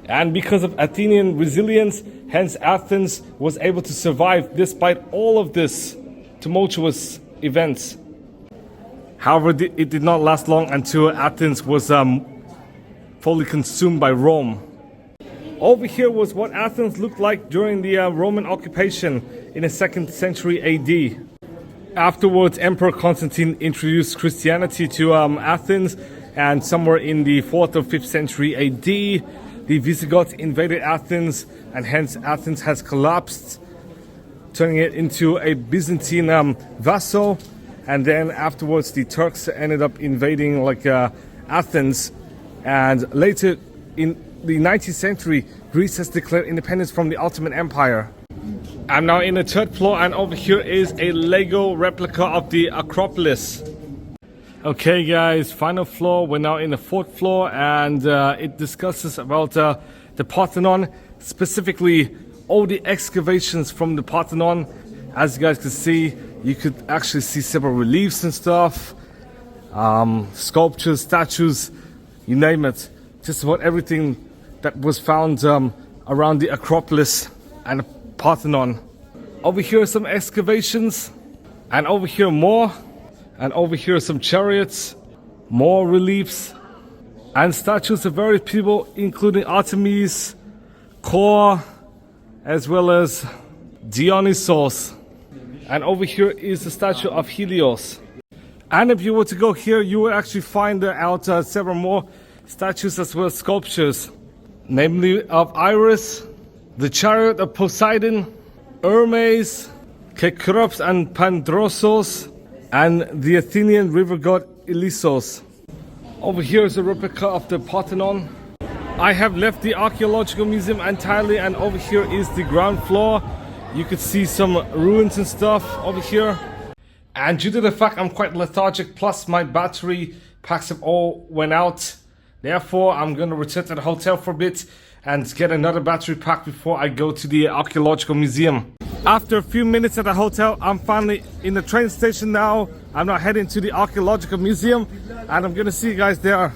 And because of Athenian resilience, hence Athens was able to survive despite all of this tumultuous events. However, it did not last long until Athens was fully consumed by Rome. Over here was what Athens looked like during the Roman occupation in the 2nd century AD. Afterwards, Emperor Constantine introduced Christianity to Athens, and somewhere in the 4th or 5th century AD, the Visigoths invaded Athens, and hence Athens has collapsed, turning it into a Byzantine vassal. And then afterwards, the Turks ended up invading Athens, and later in the 19th century, Greece has declared independence from the Ottoman Empire. I'm now in the 3rd floor, and over here is a Lego replica of the Acropolis. Okay guys, final floor. We're now in the 4th floor, and it discusses about the Parthenon, specifically all the excavations from the Parthenon. As you guys can see, you could actually see several reliefs and stuff, sculptures, statues, you name it. Just about everything that was found around the Acropolis and the Parthenon. Over here are some excavations, and over here more, and over here are some chariots, more reliefs, and statues of various people, including Artemis, Kor, as well as Dionysos. And over here is the statue of Helios. And if you were to go here, you will actually find out several more statues as well as sculptures, namely of Iris, the chariot of Poseidon, Hermes, Kekrops and Pandrosos, and the Athenian river god Ilissos. Over here is a replica of the Parthenon. I have left the Archeological Museum entirely, and over here is the ground floor. You could see some ruins and stuff over here. And due to the fact I'm quite lethargic, plus my battery packs have all went out, therefore I'm going to return to the hotel for a bit and get another battery pack before I go to the Archeological Museum. After a few minutes at the hotel, I'm finally in the train station now. I'm now heading to the Archeological Museum, and I'm going to see you guys there.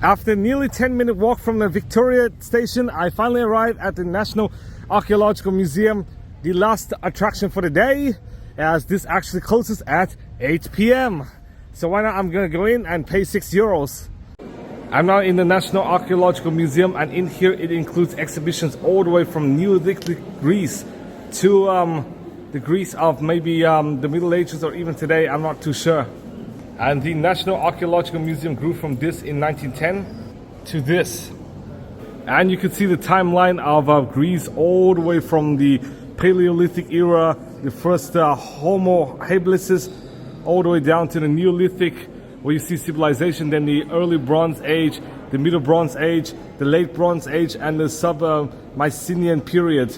After a nearly 10-minute walk from the Victoria station, I finally arrived at the National Archeological Museum, the last attraction for the day, as this actually closes at 8 p.m. So why not, I'm going to go in and pay €6. I'm now in the National Archeological Museum, and in here it includes exhibitions all the way from Neolithic Greece to the Greece of maybe the Middle Ages or even today, I'm not too sure. And the National Archeological Museum grew from this in 1910 to this. And you can see the timeline of Greece all the way from the Paleolithic era, the first Homo habilis, all the way down to the Neolithic, where you see civilization, then the early Bronze Age, the Middle Bronze Age, the Late Bronze Age, and the Sub-Mycenaean period.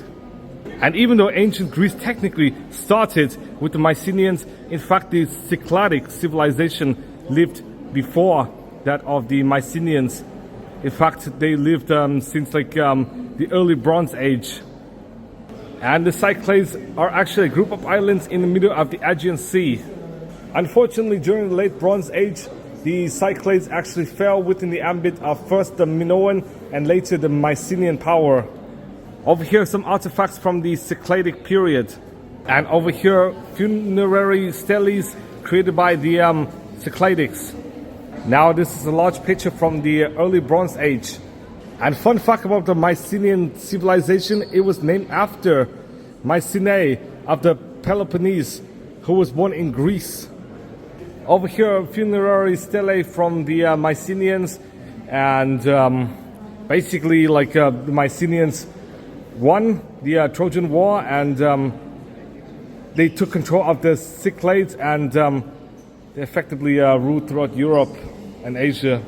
And even though ancient Greece technically started with the Mycenaeans, in fact the Cycladic civilization lived before that of the Mycenaeans. In fact, they lived since the early Bronze Age. And the Cyclades are actually a group of islands in the middle of the Aegean Sea. Unfortunately, during the Late Bronze Age, the Cyclades actually fell within the ambit of first the Minoan and later the Mycenaean power. Over here are some artifacts from the Cycladic period. And over here, funerary steles created by the Cycladics. Now this is a large picture from the early Bronze Age. And fun fact about the Mycenaean civilization, it was named after Mycenae of the Peloponnese, who was born in Greece. Over here, a funerary stele from the Mycenaeans, and basically the Mycenaeans won the Trojan War, and they took control of the Cyclades, and they effectively ruled throughout Europe and Asia.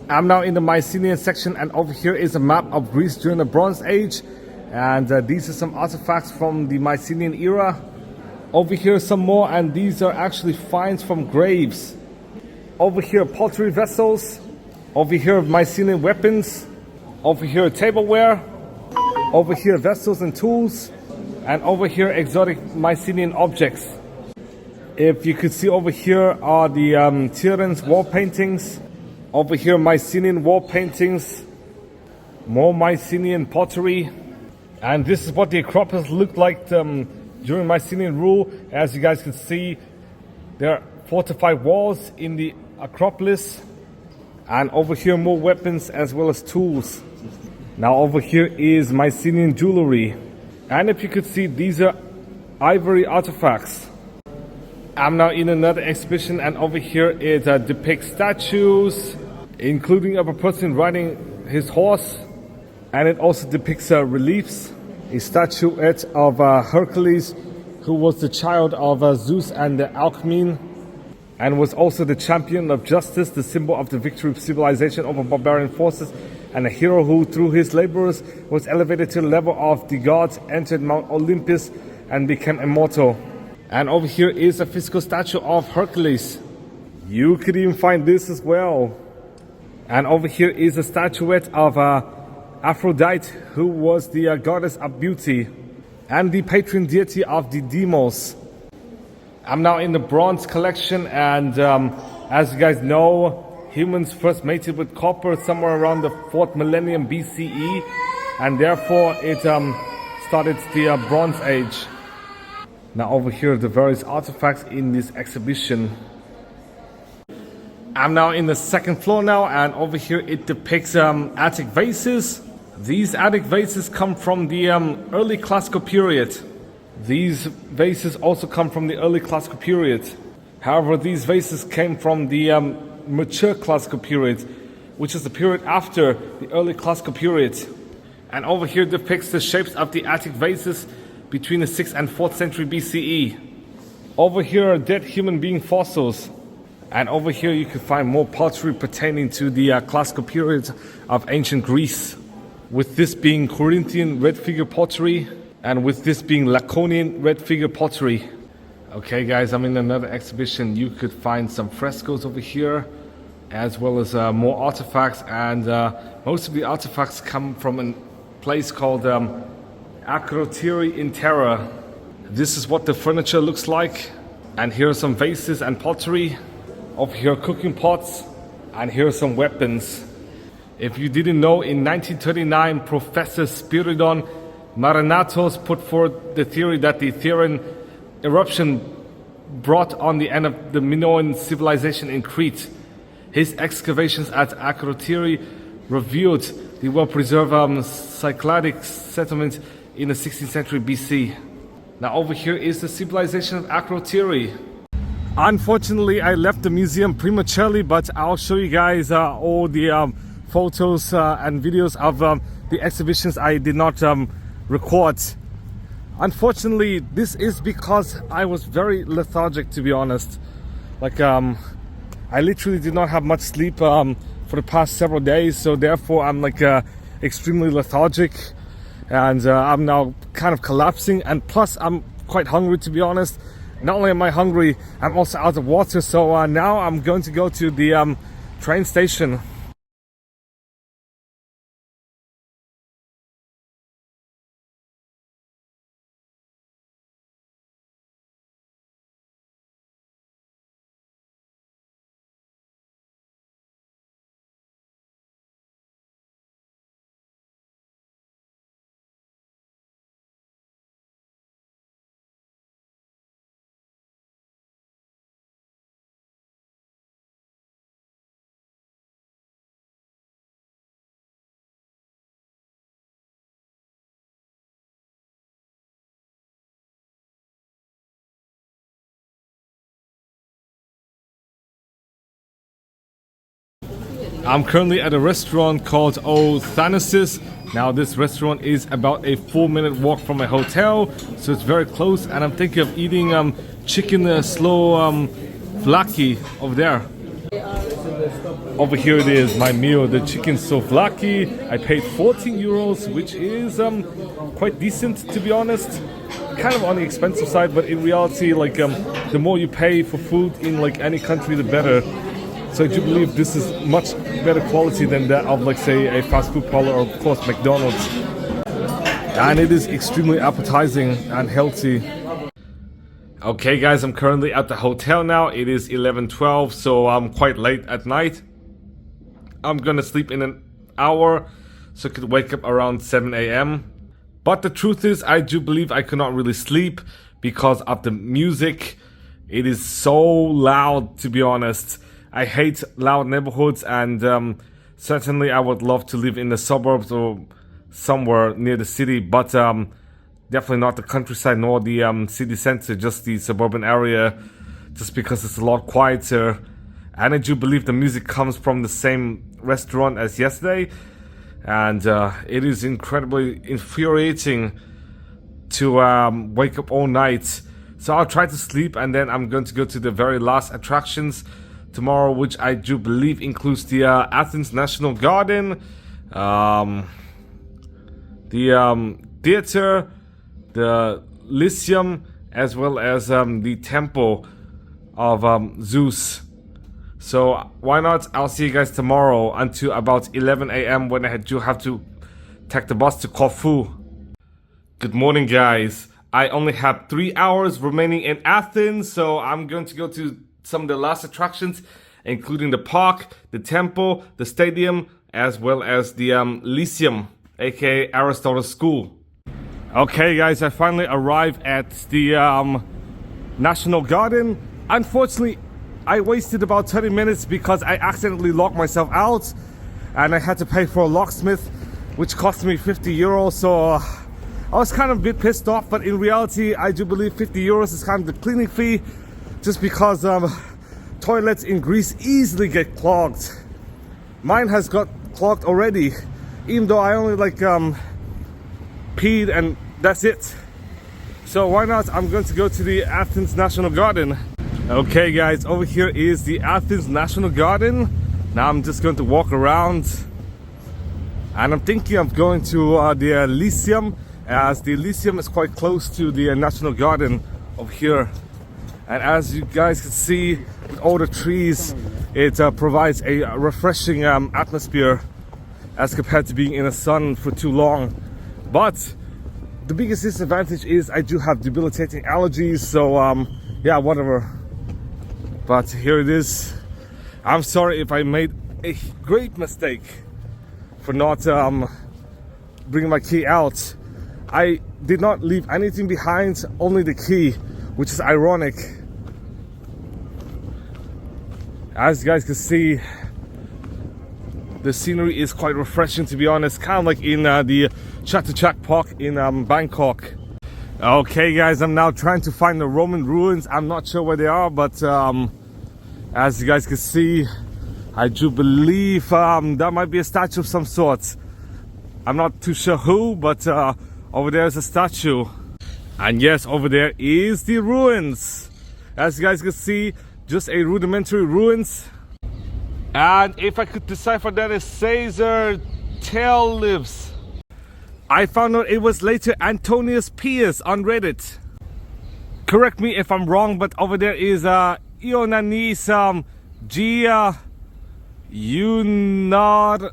I'm now in the Mycenaean section, and over here is a map of Greece during the Bronze Age, and these are some artifacts from the Mycenaean era. Over here some more, and these are actually finds from graves. Over here pottery vessels, over here Mycenaean weapons, over here tableware, over here vessels and tools, and over here exotic Mycenaean objects. If you could see over here are the Tyrann's wall paintings. Over here, Mycenaean wall paintings. More Mycenaean pottery. And this is what the Acropolis looked like during Mycenaean rule. As you guys can see, there are fortified walls in the Acropolis. And over here, more weapons as well as tools. Now over here is Mycenaean jewelry. And if you could see, these are ivory artifacts. I'm now in another exhibition, and over here it depicts statues, including of a person riding his horse. And it also depicts reliefs. A statuette of Hercules, who was the child of Zeus and Alcmene, and was also the champion of justice, the symbol of the victory of civilization over barbarian forces, and a hero who, through his labors, was elevated to the level of the gods, entered Mount Olympus, and became immortal. And over here is a physical statue of Hercules. You could even find this as well. And over here is a statuette of Aphrodite, who was the goddess of beauty and the patron deity of the demos. I'm now in the bronze collection, and as you guys know, humans first mated with copper somewhere around the 4th millennium BCE, and therefore it started the Bronze Age. Now over here are the various artifacts in this exhibition. I'm now in the second floor now, and over here it depicts Attic vases. These Attic vases come from the early classical period. These vases also come from the early classical period. However, these vases came from the mature classical period, which is the period after the early classical period. And over here depicts the shapes of the Attic vases between the 6th and 4th century BCE. Over here are dead human being fossils. And over here you can find more pottery pertaining to the classical period of ancient Greece. With this being Corinthian red figure pottery, and with this being Laconian red figure pottery. Okay guys, I'm in another exhibition. You could find some frescoes over here, as well as more artifacts, and most of the artifacts come from a place called Acropolis in Terra. This is what the furniture looks like, and here are some vases and pottery. Over here are cooking pots, and here are some weapons. If you didn't know, in 1939 Professor Spiridon Maranatos put forward the theory that the Thyran eruption brought on the end of the Minoan civilization in Crete. His excavations at Acropolis revealed the well-preserved Cycladic settlement in the 16th century BC. Now over here is the civilization of Acropolis. Unfortunately, I left the museum prematurely, but I'll show you guys all the photos and videos of the exhibitions I did not record. Unfortunately, this is because I was very lethargic, to be honest. Like I literally did not have much sleep for the past several days, so therefore I'm like extremely lethargic, and I'm now kind of collapsing, and plus I'm quite hungry, to be honest. Not only am I hungry, I'm also out of water, so now I'm going to go to the train station. I'm currently at a restaurant called Thanasis. Now this restaurant is about a 4-minute walk from my hotel, so it's very close, and I'm thinking of eating chicken slow vlaki over there. Over here it is, my meal, the chicken souvlaki. I paid 14 euros, which is quite decent, to be honest. Kind of on the expensive side, but in reality, like the more you pay for food in like any country, the better. So I do believe this is much better quality than that of, like, say, a fast food parlor or, of course, McDonald's. And it is extremely appetizing and healthy. Okay guys, I'm currently at the hotel now. It is 11:12, so I'm quite late at night. I'm gonna sleep in an hour, so I could wake up around 7 a.m. But the truth is, I do believe I could not really sleep because of the music. It is so loud, to be honest. I hate loud neighborhoods, and certainly I would love to live in the suburbs or somewhere near the city, but definitely not the countryside nor the city center, just the suburban area, just because it's a lot quieter. And I do believe the music comes from the same restaurant as yesterday, and it is incredibly infuriating to wake up all night. So I'll try to sleep, and then I'm going to go to the very last attractions tomorrow, which I do believe includes the Athens National Garden, the theater, the Lyceum, as well as the Temple of Zeus. So why not? I'll see you guys tomorrow until about 11 a.m. when I do have to take the bus to Corfu. Good morning, guys. I only have 3 hours remaining in Athens, so I'm going to go to some of the last attractions, including the park, the temple, the stadium, as well as the Lyceum, aka Aristotle School. Okay guys, I finally arrived at the National Garden. Unfortunately, I wasted about 30 minutes because I accidentally locked myself out, and I had to pay for a locksmith, which cost me 50 euros. So I was kind of a bit pissed off, but in reality, I do believe 50 euros is kind of the cleaning fee, just because toilets in Greece easily get clogged. Mine has got clogged already, even though I only peed and that's it. So why not? I'm going to go to the Athens National Garden. Okay guys, over here is the Athens National Garden. Now I'm just going to walk around, and I'm thinking of going to the Lyceum, as the Lyceum is quite close to the National Garden over here. And as you guys can see, with all the trees, it provides a refreshing atmosphere as compared to being in the sun for too long. But the biggest disadvantage is I do have debilitating allergies, so yeah, whatever. But here it is. I'm sorry if I made a great mistake for not bringing my key out. I did not leave anything behind, only the key, which is ironic. As you guys can see, the scenery is quite refreshing, to be honest, kind of like in the Chatuchak Park in Bangkok. Okay guys, I'm now trying to find the Roman ruins. I'm not sure where they are, but as you guys can see, I do believe that might be a statue of some sort. I'm not too sure who, but over there is a statue. And yes, over there is the ruins. As you guys can see, just a rudimentary ruins. And if I could decipher that as Caesar tail lives. I found out it was later Antonius Pius on Reddit. Correct me if I'm wrong, but over there is Ioannis Gia Unardos.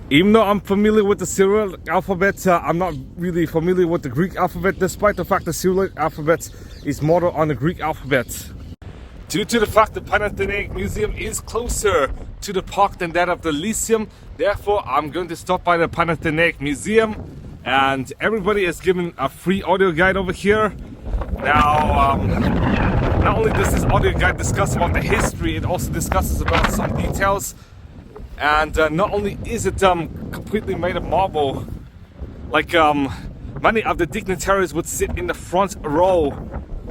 Even though I'm familiar with the Cyrillic alphabet, I'm not really familiar with the Greek alphabet, despite the fact the Cyrillic alphabet is modeled on the Greek alphabet. Due to the fact the Panathenaic Museum is closer to the park than that of the Lyceum, therefore I'm going to stop by the Panathenaic Museum, and everybody is given a free audio guide over here. Now, not only does this audio guide discuss about the history, it also discusses about some details. And not only is it completely made of marble, like many of the dignitaries would sit in the front row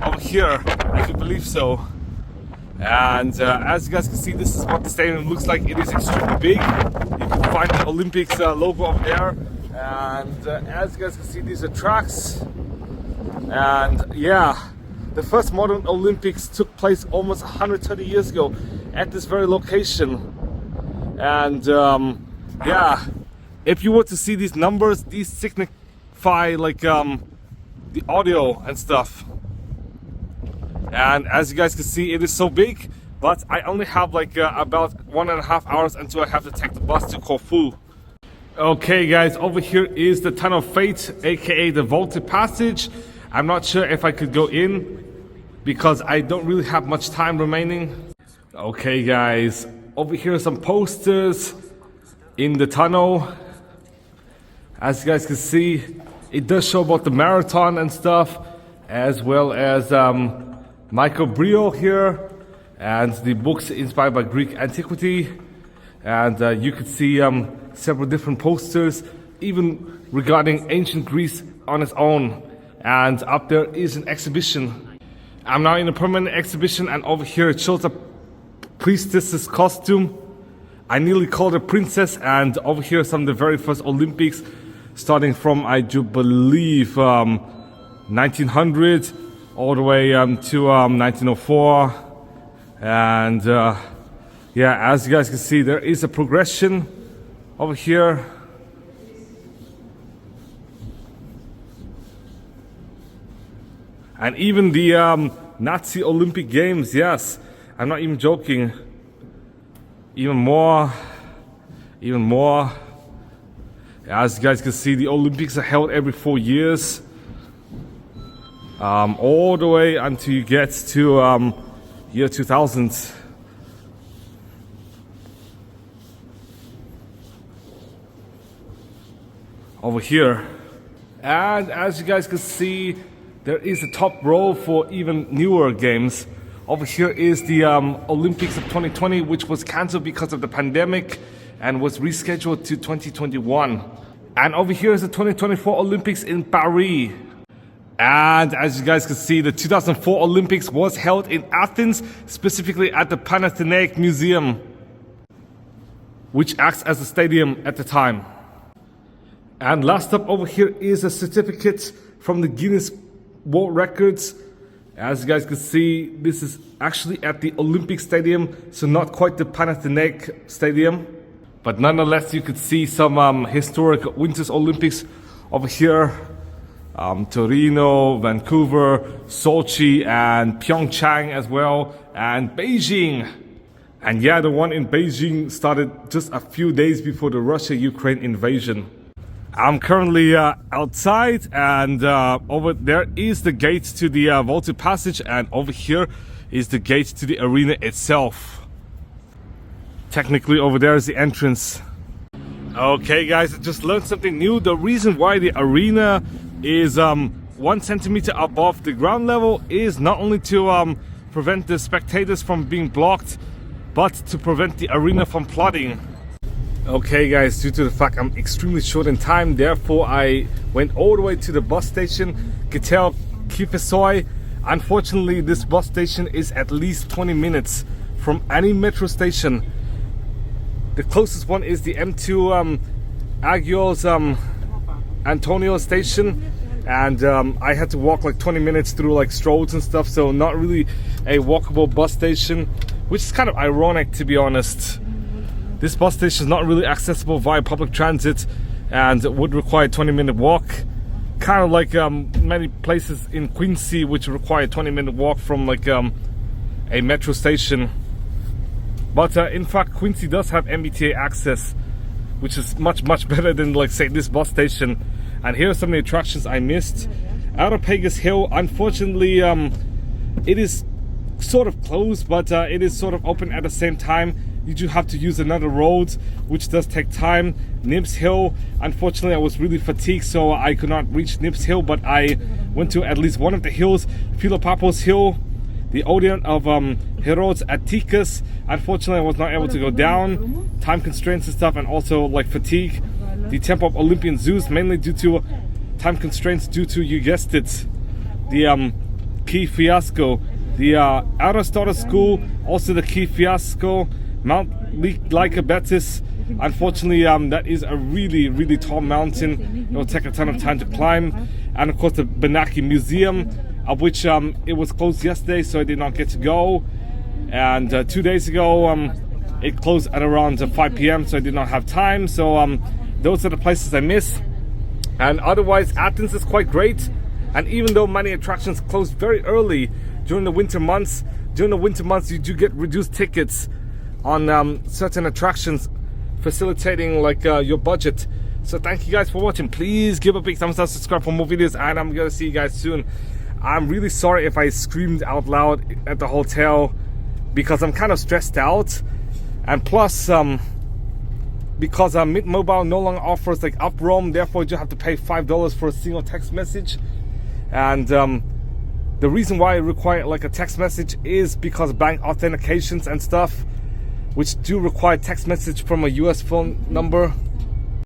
over here, I do believe so. And as you guys can see, this is what the stadium looks like. It is extremely big. You can find the Olympics logo over there. And as you guys can see, these are tracks. And yeah, the first modern Olympics took place almost 130 years ago at this very location. And yeah, if you were to see these numbers, these signify like the audio and stuff. And as you guys can see, it is so big, but I only have like about 1.5 hours until I have to take the bus to Corfu. Okay guys, over here is the Tunnel of Fate, aka the Vaulted Passage. I'm not sure if I could go in because I don't really have much time remaining. Okay guys, over here are some posters in the tunnel. As you guys can see, it does show about the marathon and stuff, as well as Michael Brio here, and the books inspired by Greek antiquity. And you could see several different posters, even regarding ancient Greece on its own. And up there is an exhibition. I'm now in a permanent exhibition, and over here it shows a priestess's costume. I nearly called her princess, and over here some of the very first Olympics, starting from, I do believe, 1900 all the way to 1904. And yeah, as you guys can see, there is a progression over here. And even the Nazi Olympic Games, yes, I'm not even joking. Even more. As you guys can see, the Olympics are held every 4 years. All the way until you get to year 2000. Over here. And as you guys can see, there is a top row for even newer games. Over here is the Olympics of 2020, which was cancelled because of the pandemic and was rescheduled to 2021. And over here is the 2024 Olympics in Paris. And as you guys can see, the 2004 Olympics was held in Athens, specifically at the Panathenaic Museum, which acts as a stadium at the time. And last up over here is a certificate from the Guinness World Records. As you guys can see, this is actually at the Olympic Stadium, so not quite the Panathenaic Stadium. But nonetheless, you could see some historic Winter's Olympics over here. Torino, Vancouver, Sochi, and Pyeongchang as well, and Beijing. And yeah, the one in Beijing started just a few days before the Russia-Ukraine invasion. I'm currently outside, and over there is the gate to the vaulted passage, and over here is the gate to the arena itself. Technically over there is the entrance. Okay guys, I just learned something new. The reason why the arena is 1 centimeter above the ground level is not only to prevent the spectators from being blocked, but to prevent the arena from flooding. Okay guys, due to the fact I'm extremely short in time, therefore I went all the way to the bus station, Gitel Kifesoy. Unfortunately, this bus station is at least 20 minutes from any metro station. The closest one is the M2 Agios Antonio station, and I had to walk like 20 minutes through like stroads and stuff, so not really a walkable bus station, which is kind of ironic, to be honest. This bus station is not really accessible via public transit and would require a 20-minute walk, kind of like many places in Quincy which require a 20-minute walk from like a metro station. But in fact, Quincy does have MBTA access, which is much better than, like, say, this bus station. And here are some of the attractions I missed. Areopagus Hill, unfortunately, it is sort of closed, but it is sort of open at the same time. You do have to use another road, which does take time. Nibs Hill, unfortunately, I was really fatigued, so I could not reach Nibs Hill, but I went to at least one of the hills. Philopapos Hill, the Odeon of Herodes Atticus. Unfortunately, I was not able to go down. Time constraints and stuff, and also like fatigue. The Temple of Olympian Zeus, mainly due to time constraints, due to, you guessed it, the Key Fiasco. The Aristotle School, also the Key Fiasco. Mount Lycabettus. Unfortunately, that is a really tall mountain. It will take a ton of time to climb. And of course, the Benaki Museum, of which it was closed yesterday, so I did not get to go. And 2 days ago, it closed at around 5 p.m, so I did not have time. So those are the places I miss. And otherwise, Athens is quite great. And even though many attractions close very early during the winter months, you do get reduced tickets on certain attractions, facilitating like your budget. So thank you guys for watching. Please give a big thumbs up, subscribe for more videos, and I'm gonna see you guys soon. I'm really sorry if I screamed out loud at the hotel because I'm kind of stressed out, and plus because Mint Mobile no longer offers like up roam, therefore you have to pay $5 for a single text message. And the reason why I require like a text message is because bank authentications and stuff, which do require text message from a US phone number.